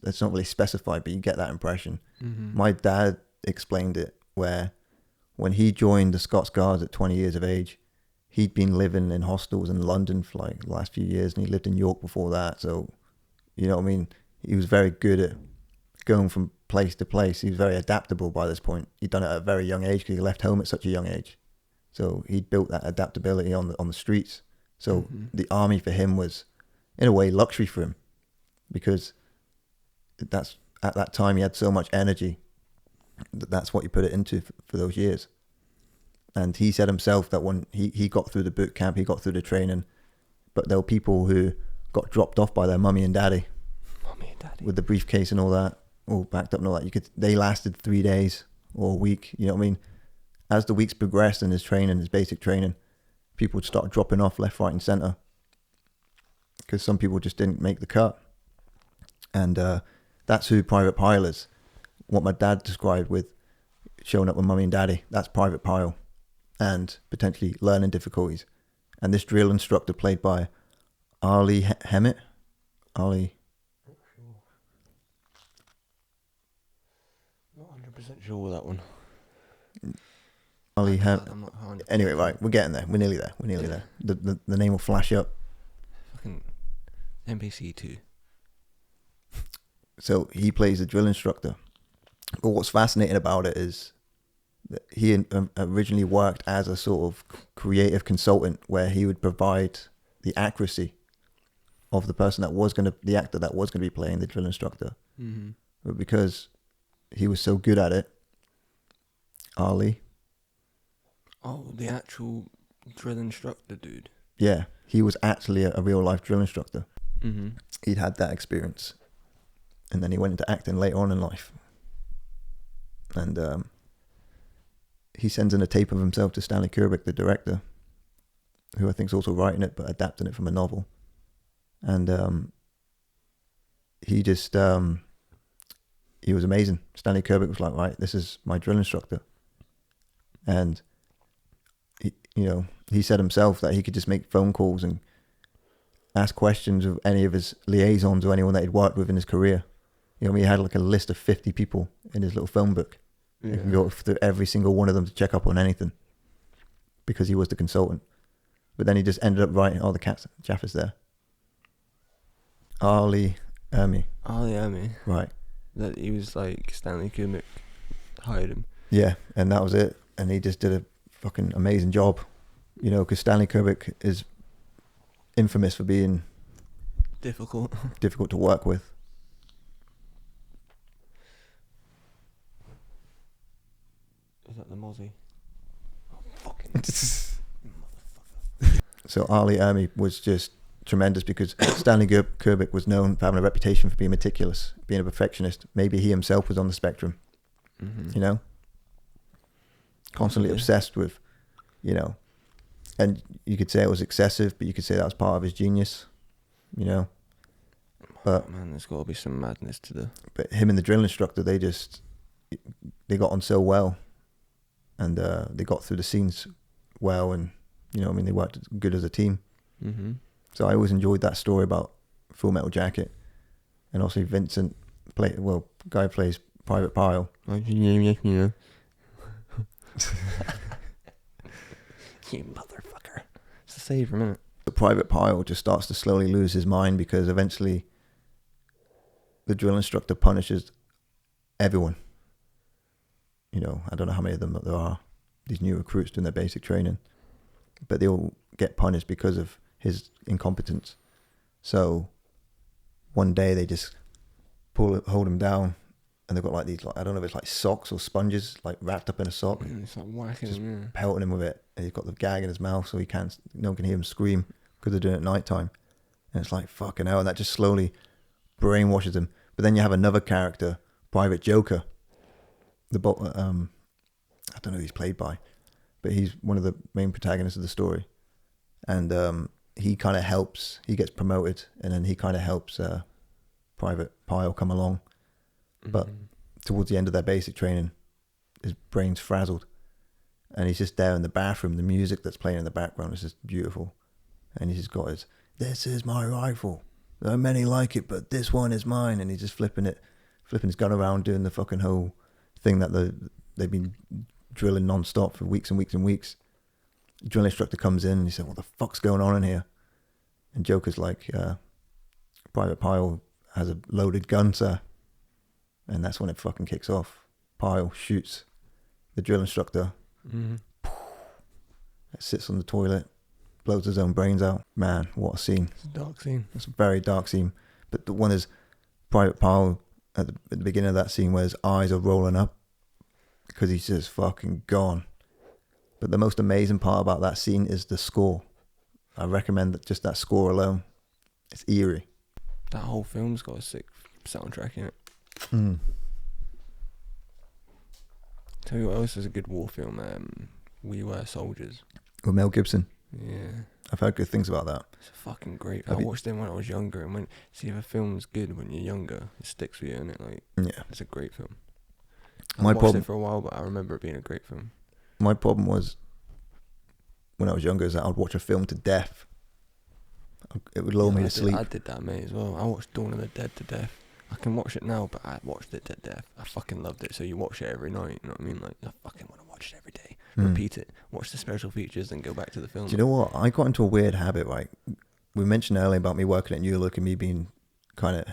It's not really specified, but you get that impression. Mm-hmm. My dad explained it where when he joined the Scots Guards at 20 years of age, he'd been living in hostels in London for like the last few years, and he lived in York before that. So, you know what I mean? He was very good at going from place to place. He was very adaptable by this point. He'd done it at a very young age because he left home at such a young age. So he'd built that adaptability on the streets. So the army for him was, in a way, luxury for him, because that's at that time he had so much energy. That's what he put it into for those years. And he said himself that when he got through the boot camp, he got through the training, but there were people who got dropped off by their mummy and daddy. Mummy and daddy. With the briefcase and all that, all backed up and all that. They lasted 3 days or a week, you know what I mean? As the weeks progressed in his training, his basic training, people would start dropping off left, right and centre, because some people just didn't make the cut. And that's who Private Pile is. What my dad described with showing up with mummy and daddy, that's Private Pile, and potentially learning difficulties. And this drill instructor, played by Ali Hemmett. Ali. Not 100% sure with that one. Arlie I'm not 100%. Anyway, right, we're getting there. We're nearly there. The name will flash up. Fucking NPC 2. So he plays a drill instructor. But what's fascinating about it is that he originally worked as a sort of creative consultant where he would provide the accuracy of the person the actor that was going to be playing the drill instructor. Mm-hmm. But because he was so good at it, Arlie. Oh, the actual drill instructor dude. Yeah, he was actually a real life drill instructor. Mm-hmm. He'd had that experience. And then he went into acting later on in life. And he sends in a tape of himself to Stanley Kubrick, the director, who I think is also writing it, but adapting it from a novel. And he was amazing. Stanley Kubrick was like, right, this is my drill instructor. And, he said himself that he could just make phone calls and ask questions of any of his liaisons or anyone that he'd worked with in his career. He had like a list of 50 people in his little phone book. Yeah. You can go through every single one of them to check up on anything because he was the consultant. But then he just ended up writing, the cat's Jaffa's there. Arlie Ermy. Right. That he was like Stanley Kubrick hired him. Yeah, and that was it. And he just did a fucking amazing job. Because Stanley Kubrick is infamous for being difficult to work with. Is that the Mozzie? Oh, fucking motherfucker. So Arlie Ermy was just tremendous because Stanley Kubrick was known for having a reputation for being meticulous, being a perfectionist. Maybe he himself was on the spectrum. Mm-hmm. Constantly obsessed with, and you could say it was excessive, but you could say that was part of his genius, But man, there's got to be some madness to the. But him and the drill instructor, they got on so well, and they got through the scenes well, and they worked good as a team. Mm-hmm. So I always enjoyed that story about Full Metal Jacket, and also Vincent guy plays Private Pyle. You motherfucker. It's a save for a minute. The Private Pyle just starts to slowly lose his mind because eventually the drill instructor punishes everyone. I don't know how many of them there are, these new recruits doing their basic training, but they all get punished because of his incompetence. So one day they just hold him down, and they've got like these, I don't know if it's like socks or sponges, like wrapped up in a sock. It's like whacking just him, pelting him with it. And he's got the gag in his mouth, so no one can hear him scream because they're doing it at night time. And it's like, fucking hell, and that just slowly brainwashes him. But then you have another character, Private Joker. I don't know who he's played by, but he's one of the main protagonists of the story. And he kind of helps, he gets promoted, and then he kind of helps Private Pyle come along. But towards the end of their basic training, his brain's frazzled. And he's just there in the bathroom. The music that's playing in the background is just beautiful. And he's just got this is my rifle. There are many like it, but this one is mine. And he's just flipping his gun around, doing the fucking whole thing that they've been drilling non-stop for weeks and weeks and weeks. The drill instructor comes in and he said, what the fuck's going on in here? And Joker's like, Private Pyle has a loaded gun, sir. And that's when it fucking kicks off. Pyle shoots the drill instructor. Mm-hmm. Sits on the toilet, blows his own brains out. Man, what a scene. It's a dark scene. It's a very dark scene. But the one is Private Pyle at the beginning of that scene where his eyes are rolling up because he's just fucking gone. But the most amazing part about that scene is the score. I recommend just that score alone. It's eerie. That whole film's got a sick soundtrack in it. Tell you what else is a good war film. We Were Soldiers. With Mel Gibson. Yeah. I've heard good things about that. It's fucking great. I watched them when I was younger, and if a film's good when you're younger, it sticks with you, and it's a great film. I watched it for a while, but I remember it being a great film. My problem was when I was younger is that I'd watch a film to death. It would lull me to sleep. I did that, mate, as well. I watched Dawn of the Dead to death. I can watch it now, but I watched it to death. I fucking loved it. So you watch it every night, you know what I mean? Like, I fucking want to watch it every day. repeat it, watch the special features, and go back to the film. Do you know what? I got into a weird habit, right? We mentioned earlier about me working at New Look and me being kind of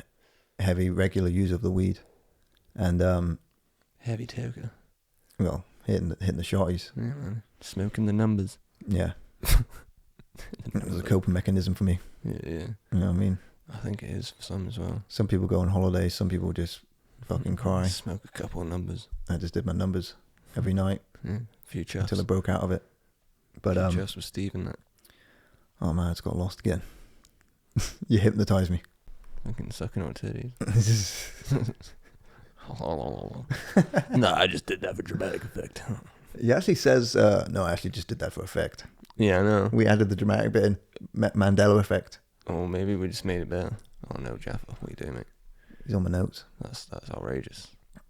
heavy, regular user of the weed. And, heavy toker. Well, hitting the shotties. Yeah, man. Smoking the numbers. Yeah. It was a coping mechanism for me. Yeah. You know what I mean? I think it is for some as well. Some people go on holidays, some people just fucking cry. Smoke a couple of numbers. I just did my numbers every night. Yeah. Few chuffs. Until I broke out of it. But few chuffs with Steve and that. Oh man, it's got lost again. You hypnotise me. Fucking sucking on titties. No, I just did that for dramatic effect. He actually says, no, I actually just did that for effect. Yeah, I know. We added the dramatic bit in. Mandela effect. Oh, maybe we just made it better. Oh no, Jaffa, what you doing, mate? He's on my notes. That's outrageous.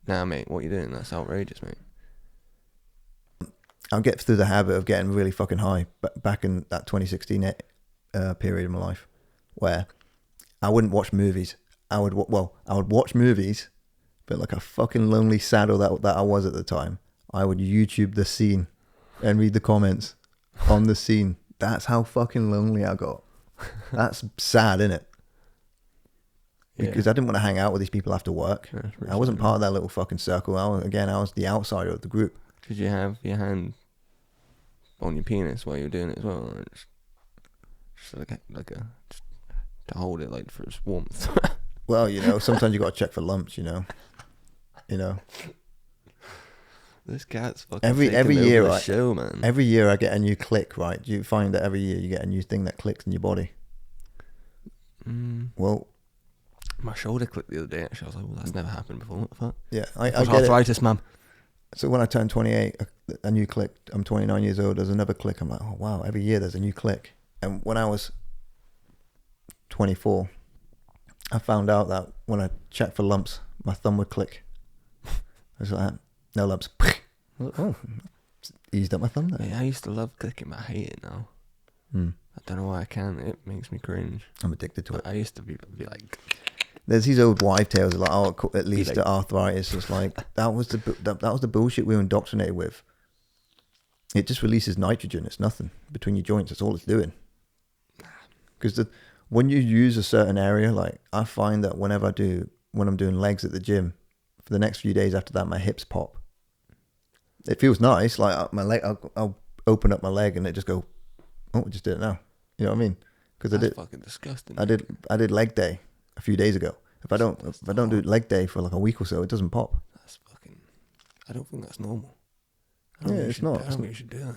Nah, mate, what you doing? That's outrageous, mate. I'll get through the habit of getting really fucking high back in that 2016 period of my life where I wouldn't watch movies. I would watch movies, but like a fucking lonely saddle that I was at the time, I would YouTube the scene and read the comments on the scene. That's how fucking lonely I got. That's sad, innit? Because I didn't want to hang out with these people after work. I wasn't part of that little fucking circle. I was the outsider of the group. Did you have your hand on your penis while you were doing it as well? Or just to hold it like for its warmth. Well, you know, sometimes you got to check for lumps. You know. This cat's fucking every year, right? Show, man. Every year I get a new click, right? Do you find that every year you get a new thing that clicks in your body? Well, my shoulder clicked the other day. Actually, I was like, "Well, that's never happened before. What the fuck?" Yeah, I get arthritis, man. So when I turned 28, a new click. I'm 29 years old. There's another click. I'm like, oh wow! Every year there's a new click. And when I was 24, I found out that when I checked for lumps, my thumb would click. I was like, no lumps. Oh, eased up my thumb there. Yeah, I used to love clicking, but I hate it now. I don't know why I can't. It makes me cringe. I'm addicted to it. I used to be like... There's these old wife tales like, oh, it leads to arthritis. It's like, that was the bullshit we were indoctrinated with. It just releases nitrogen. It's nothing between your joints. That's all it's doing. Because when you use a certain area, like I find that when I'm doing legs at the gym, for the next few days after that, my hips pop. It feels nice. Like my leg, I'll open up my leg and it just go, oh, I just did it now. You know what I mean? Because I did fucking disgusting. I did leg day a few days ago. If I don't do leg day for like a week or so, it doesn't pop. That's fucking... I don't think that's normal. It's not. I don't think you should do that.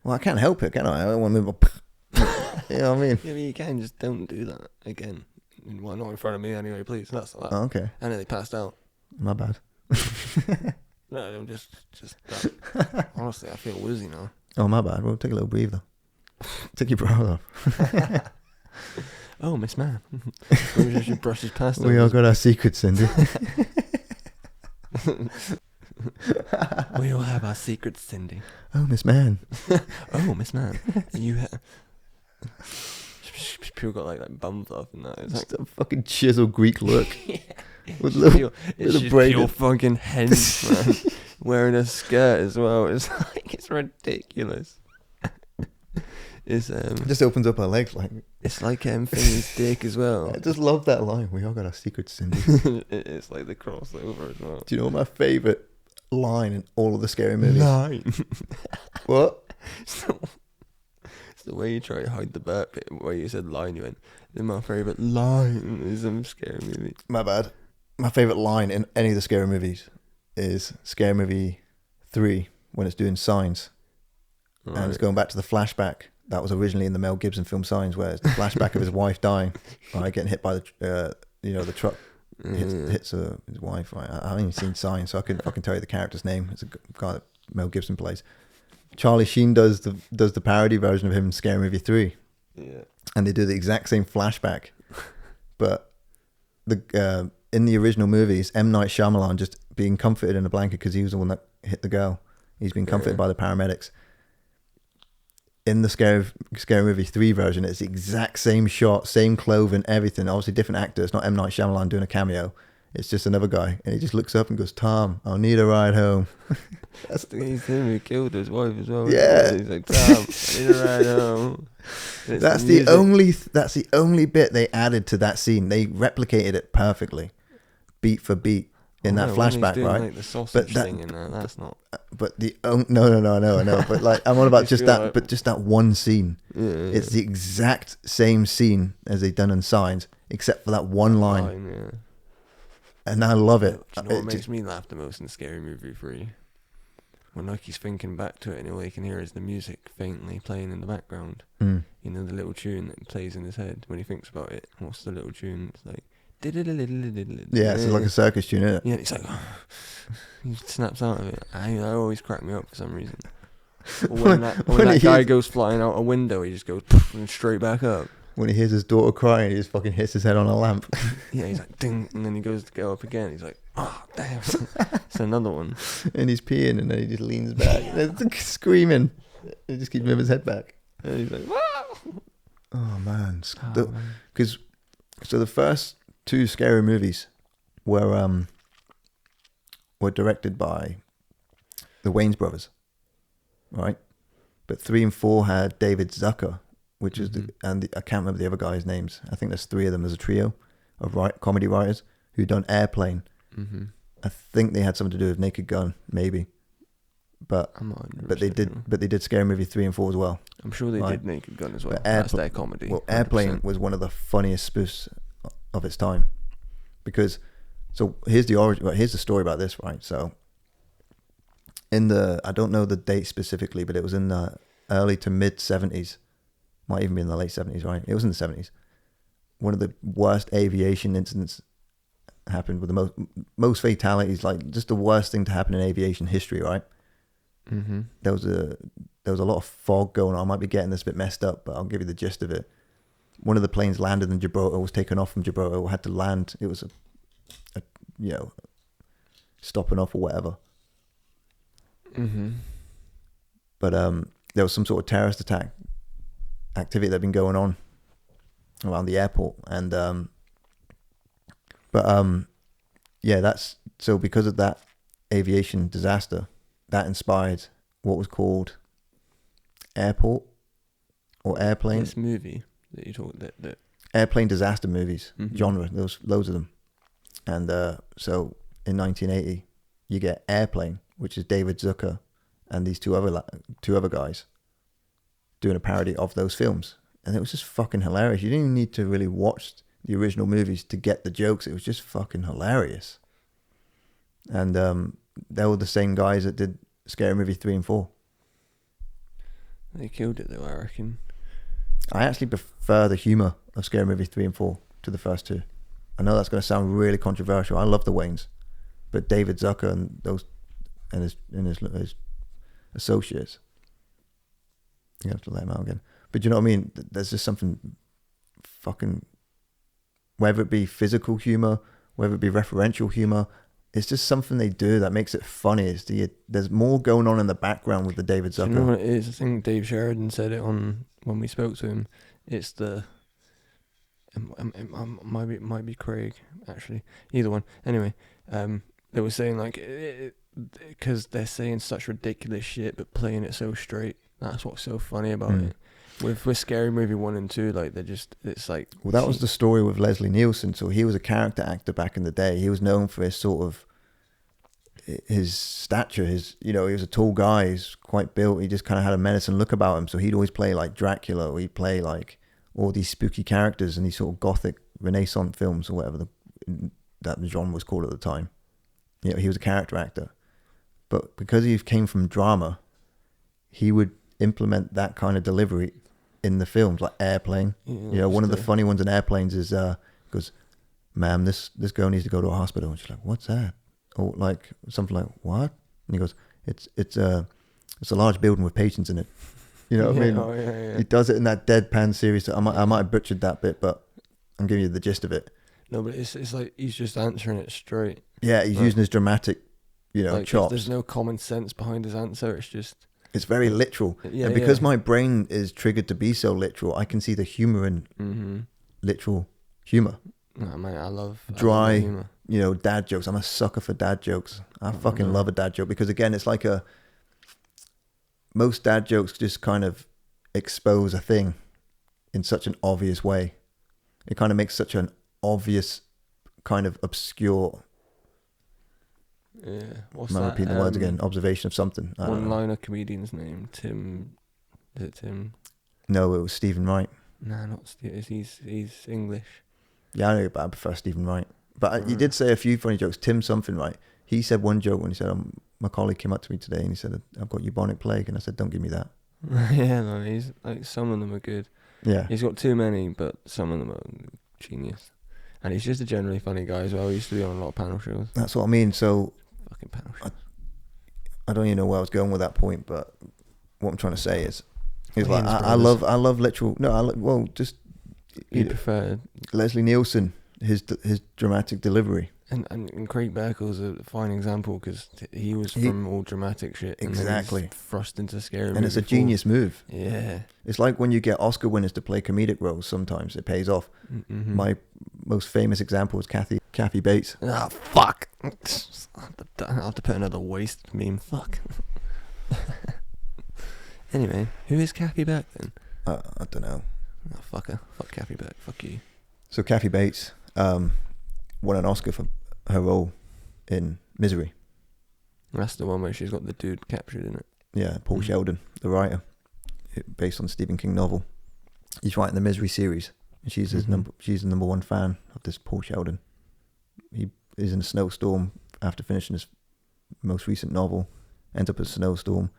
Well, I can't help it, can I? I don't want to move up. You know what I mean? Yeah, but you can. Just don't do that again. Well, not in front of me anyway, please. That's that. Oh, okay. And then they passed out. My bad. No, I'm just that. Honestly, I feel woozy now. Oh, my bad. Well, take a little breather. Take your bra off. Oh, Miss Man. Maybe I should brush his past. We all got our secrets, Cindy. We all have our secrets, Cindy. Oh, Miss Man. Oh, Miss Man. You people got like bum fluff and that. It's Just like a fucking chisel Greek look. Yeah. With little pure fucking hench, man. Wearing a skirt as well. It's like, it's ridiculous. It's It just opens up her legs like. It's like Finney's dick as well. I just love that line. We all got our secrets, Cindy. It's like the crossover as well. Do you know what my favourite line in all of the scary movies? Line. What? It's the way you try to hide the burp bit where you said line. You went, "Then my favourite line is some scary movie." My bad. My favourite line in any of the scary movies is Scary Movie 3 when it's doing Signs. Right. And it's going back to the flashback that was originally in the Mel Gibson film Signs, where it's the flashback of his wife dying, right, getting hit by the truck hits his wife. Right, I haven't even seen Signs, so I couldn't fucking tell you the character's name. It's a guy that Mel Gibson plays. Charlie Sheen does the parody version of him in Scary Movie 3. Yeah, and they do the exact same flashback, but in the original movies, M. Night Shyamalan just being comforted in a blanket because he was the one that hit the girl. He's been comforted by the paramedics. In the Scary Movie 3 version, it's the exact same shot, same clothing, everything. Obviously different actor. It's not M. Night Shyamalan doing a cameo. it's just another guy, and he just looks up and goes, "Tom, I'll need a ride home." He's him who killed his wife as well. Yeah. He's like, Tom, I need a ride home. That's the only bit they added to that scene. They replicated it perfectly, beat for beat in that flashback, doing, right? Like the sausage thing in there, that's not. But no. But like, I'm on about just that, like, but just that one scene. Yeah. It's the exact same scene as they done in Signs, except for that one line. Yeah. And I love it. Do you know what makes me laugh the most in Scary Movie 3? When like he's thinking back to it, and all he can hear is the music faintly playing in the background. You know, the little tune that plays in his head when he thinks about it. What's the little tune? It's like. Yeah, it's like a circus tune, isn't it? Yeah, it's like he snaps out of it. I always crack me up for some reason. Or when that guy goes flying out a window, he just goes and straight back up. When he hears his daughter crying, he just fucking hits his head on a lamp. Yeah, he's like ding, and then he goes to go up again. He's like, oh damn, it's another one. And he's peeing, and then he just leans back, screaming. He just keeps moving his head back. And he's like, wow. Oh man, because so the first 2 Scary Movies were directed by the Wayans brothers, right? But 3 and 4 had David Zucker, which is I can't remember the other guys' names. I think there's 3 of them. There's a trio of comedy writers who done Airplane. I think they had something to do with Naked Gun, maybe. But they did Scary Movie 3 and 4 as well. I'm sure they did Naked Gun as well. That's their comedy. Well, Airplane 100%. Was one of the funniest spoofs of its time, because here's the origin. Here's the story about this, right? So I don't know the date specifically, but it was in the early to mid 70s, might even be in the late 70s, right? It was in the 70s. One of the worst aviation incidents happened with the most fatalities, like just the worst thing to happen in aviation history, right? There was a lot of fog going on. I might be getting this a bit messed up, but I'll give you the gist of it. One of the planes landed in Gibraltar, was taken off from Gibraltar, had to land. It was a stopping off or whatever. But there was some sort of terrorist attack activity that had been going on around the airport, and that's so because of that aviation disaster, that inspired what was called Airport or Airplane. This movie that you talk that airplane disaster movies genre. There's loads of them, and so in 1980 you get Airplane, which is David Zucker and these two other guys doing a parody of those films, and it was just fucking hilarious. You didn't even need to really watch the original movies to get the jokes. It was just fucking hilarious. And they were the same guys that did Scary Movie 3 and 4. They killed it though, I reckon. I actually prefer the humour of Scary Movie 3 and 4 to the first 2. I know that's going to sound really controversial. I love the Wayans, but David Zucker and his associates, you have to let him out again. But you know what I mean? There's just something fucking, whether it be physical humour, whether it be referential humour, it's just something they do that makes it funny. There's more going on in the background with the David Zucker. Do you know what it is? I think Dave Sheridan said it on when we spoke to him. It's the might be Craig actually. Either one. Anyway, they were saying like because they're saying such ridiculous shit but playing it so straight. That's what's so funny about it. With Scary Movie 1 and 2, like it's like. Well, that was the story with Leslie Nielsen. So he was a character actor back in the day. He was known for his stature. He was a tall guy. He's quite built. He just kind of had a menacing look about him. So he'd always play like Dracula, or he'd play like all these spooky characters in these sort of gothic Renaissance films or whatever that genre was called at the time. He was a character actor, but because he came from drama, he would implement that kind of delivery in the films, like Airplane. One of the funny ones in Airplanes is goes, "Ma'am, this girl needs to go to a hospital," and she's like, "What's that?" Or like something like, "What?" And he goes, "It's a large building with patients in it." You know what I mean? Oh, yeah. He does it in that deadpan series. I might have butchered that bit, but I'm giving you the gist of it. No, but it's like he's just answering it straight. Yeah, he's using his dramatic, chops. There's no common sense behind his answer. It's just. It's very literal. Yeah, and because my brain is triggered to be so literal, I can see the humour in literal humour. Oh, man, I love dry, humor. dad jokes. I'm a sucker for dad jokes. I Oh, fucking no. love a dad joke because again, it's like most dad jokes just kind of expose a thing in such an obvious way. It kind of makes such an obvious kind of obscure. Yeah. What's I'm not that? repeating the words again. Observation of something. I don't know. One-liner comedian's name. Tim. Is it Tim? No, it was Stephen Wright. Nah, not Steve. He's English. Yeah, I know, but I prefer Stephen Wright. But he Right. did say a few funny jokes. Tim something, right? He said one joke when he said, my colleague came up to me today and he said, I've got bubonic plague. And I said, don't give me that. Yeah, no, he's like some of them are good. Yeah. He's got too many, but some of them are genius. And he's just a generally funny guy as well. He used to be on a lot of panel shows. That's what I mean. So Fucking panel shows. I don't even know where I was going with that point, but what I'm trying to say is Wayans like, I love literal, just You prefer Leslie Nielsen, his dramatic delivery. and Craig Berkel's a fine example because he was from all dramatic shit. And Exactly. then he's thrust into scary. And it's a genius move. Yeah. It's like when you get Oscar winners to play comedic roles, sometimes it pays off. Mm-hmm. My most famous example is Kathy Bates. Ah, fuck. I'll have to put another waste meme. Fuck. Anyway, who is Kathy Beck then? I don't know. Oh, fuck her. Fuck Kathy Beck. Fuck you. So Kathy Bates won an Oscar for her role in Misery. That's the one where she's got the dude captured in it. Yeah, Paul Mhm. Sheldon, the writer, based on the Stephen King novel. He's writing the Misery series, and she's she's the number one fan of this Paul Sheldon. He is in a snowstorm after finishing his most recent novel, ends up in a snowstorm,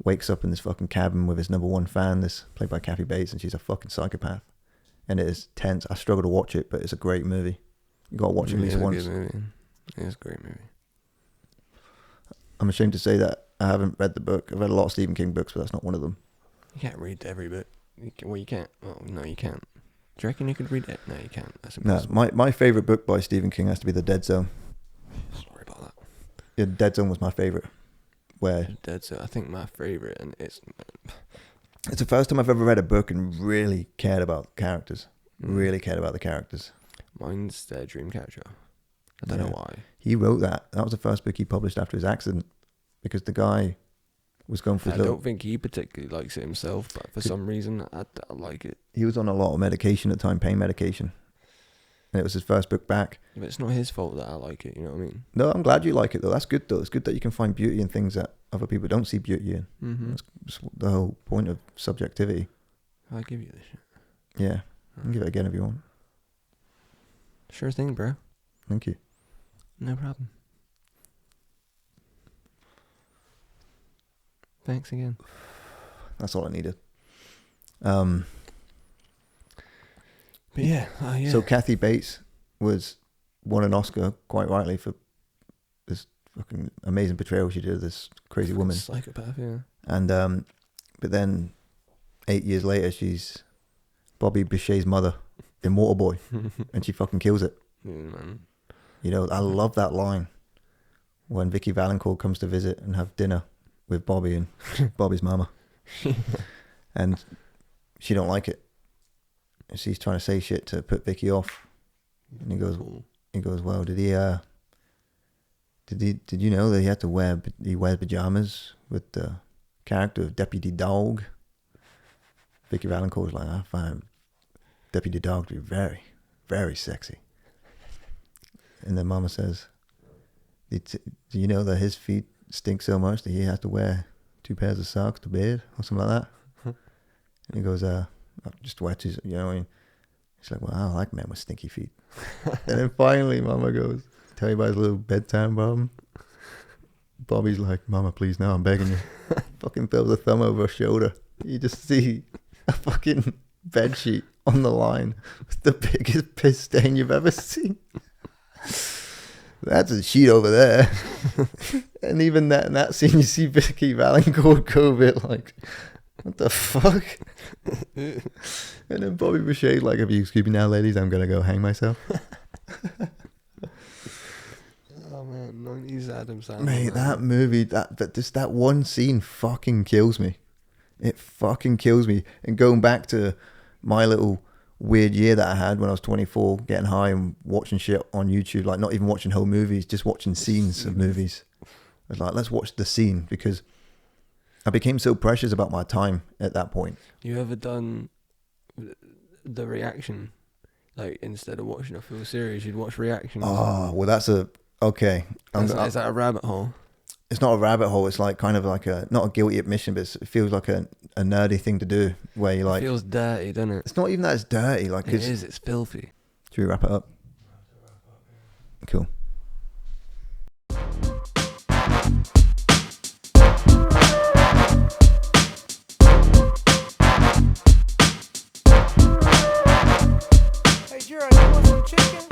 wakes up in this fucking cabin with his number one fan, this played by Kathy Bates, and she's a fucking psychopath. And it is tense. I struggle to watch it, but it's a great movie. You gotta watch it at least once. It's a good movie. It's a great movie. I'm ashamed to say that I haven't read the book. I've read a lot of Stephen King books, but that's not one of them. You can't read every book. You can't. Oh, no, you can't. Do you reckon you could read it? No, you can't. That's No, impossible. my favourite book by Stephen King has to be The Dead Zone. Sorry about that. Yeah, Dead Zone was my favourite. Where Dead Zone, I think my favourite, and it's Mine's Dreamcatcher. I don't know why. He wrote that. That was the first book he published after his accident, because the guy was going for I his don't think he particularly likes it himself, but for some reason, I like it. He was on a lot of medication at the time, pain medication. And it was his first book back. But it's not his fault that I like it, you know what I mean? No, I'm glad you like it, though. That's good, though. It's good that you can find beauty in things that other people don't see beauty in. Mm-hmm. That's the whole point of subjectivity. I'll give you this shit. Yeah. You can give it again if you want. Sure thing, bro. Thank you. No problem. Thanks again. That's all I needed. But yeah, So Kathy Bates won an Oscar, quite rightly, for this fucking amazing portrayal she did of this crazy woman. Psychopath, yeah. And but then 8 years later, she's Bobby Boucher's mother in Waterboy, and she fucking kills it. Yeah, man. You know, I love that line when Vicky Valancourt comes to visit and have dinner with Bobby and Bobby's mama, and she don't like it. And she's trying to say shit to put Vicky off, and he goes, well, did you know that he wears pajamas with the character of Deputy Dog? Vicky Valancourt was like, I find Deputy Dog to be very, very sexy. And then Mama says, do you know that his feet stink so much that he has to wear 2 pairs of socks to bed or something like that? And he goes, I'll just wear 2, you know what I mean? He's like, well, I don't like men with stinky feet. And then finally Mama goes, tell you about his little bedtime problem. Bobby's like, Mama, please, no, I'm begging you. Fucking throws a thumb over her shoulder. You just see a fucking bed sheet on the line with the biggest piss stain you've ever seen. That's a sheet over there. And even in that scene, you see Vicky Valancourt go a bit like, what the fuck? And then Bobby Boucher's like, if you excuse me now, ladies, I'm going to go hang myself. Oh man, 90s Adam Sandler. Mate, that movie, that one scene fucking kills me. It fucking kills me. And going back to my little weird year that I had when I was 24, getting high and watching shit on YouTube, like not even watching whole movies, just watching scenes of movies. I was like, let's watch the scene, because I became so precious about my time at that point. You ever done the reaction? Like, instead of watching a full series, you'd watch reactions. Oh, well, that's okay. Is that a rabbit hole? It's not a rabbit hole. It's like kind of like not a guilty admission, but it feels like a nerdy thing to do, where you like. It feels dirty, doesn't it? It's not even that it's dirty. Like it is. It's filthy. Should we wrap it up? Cool. Hey, Gerald, you want some chicken?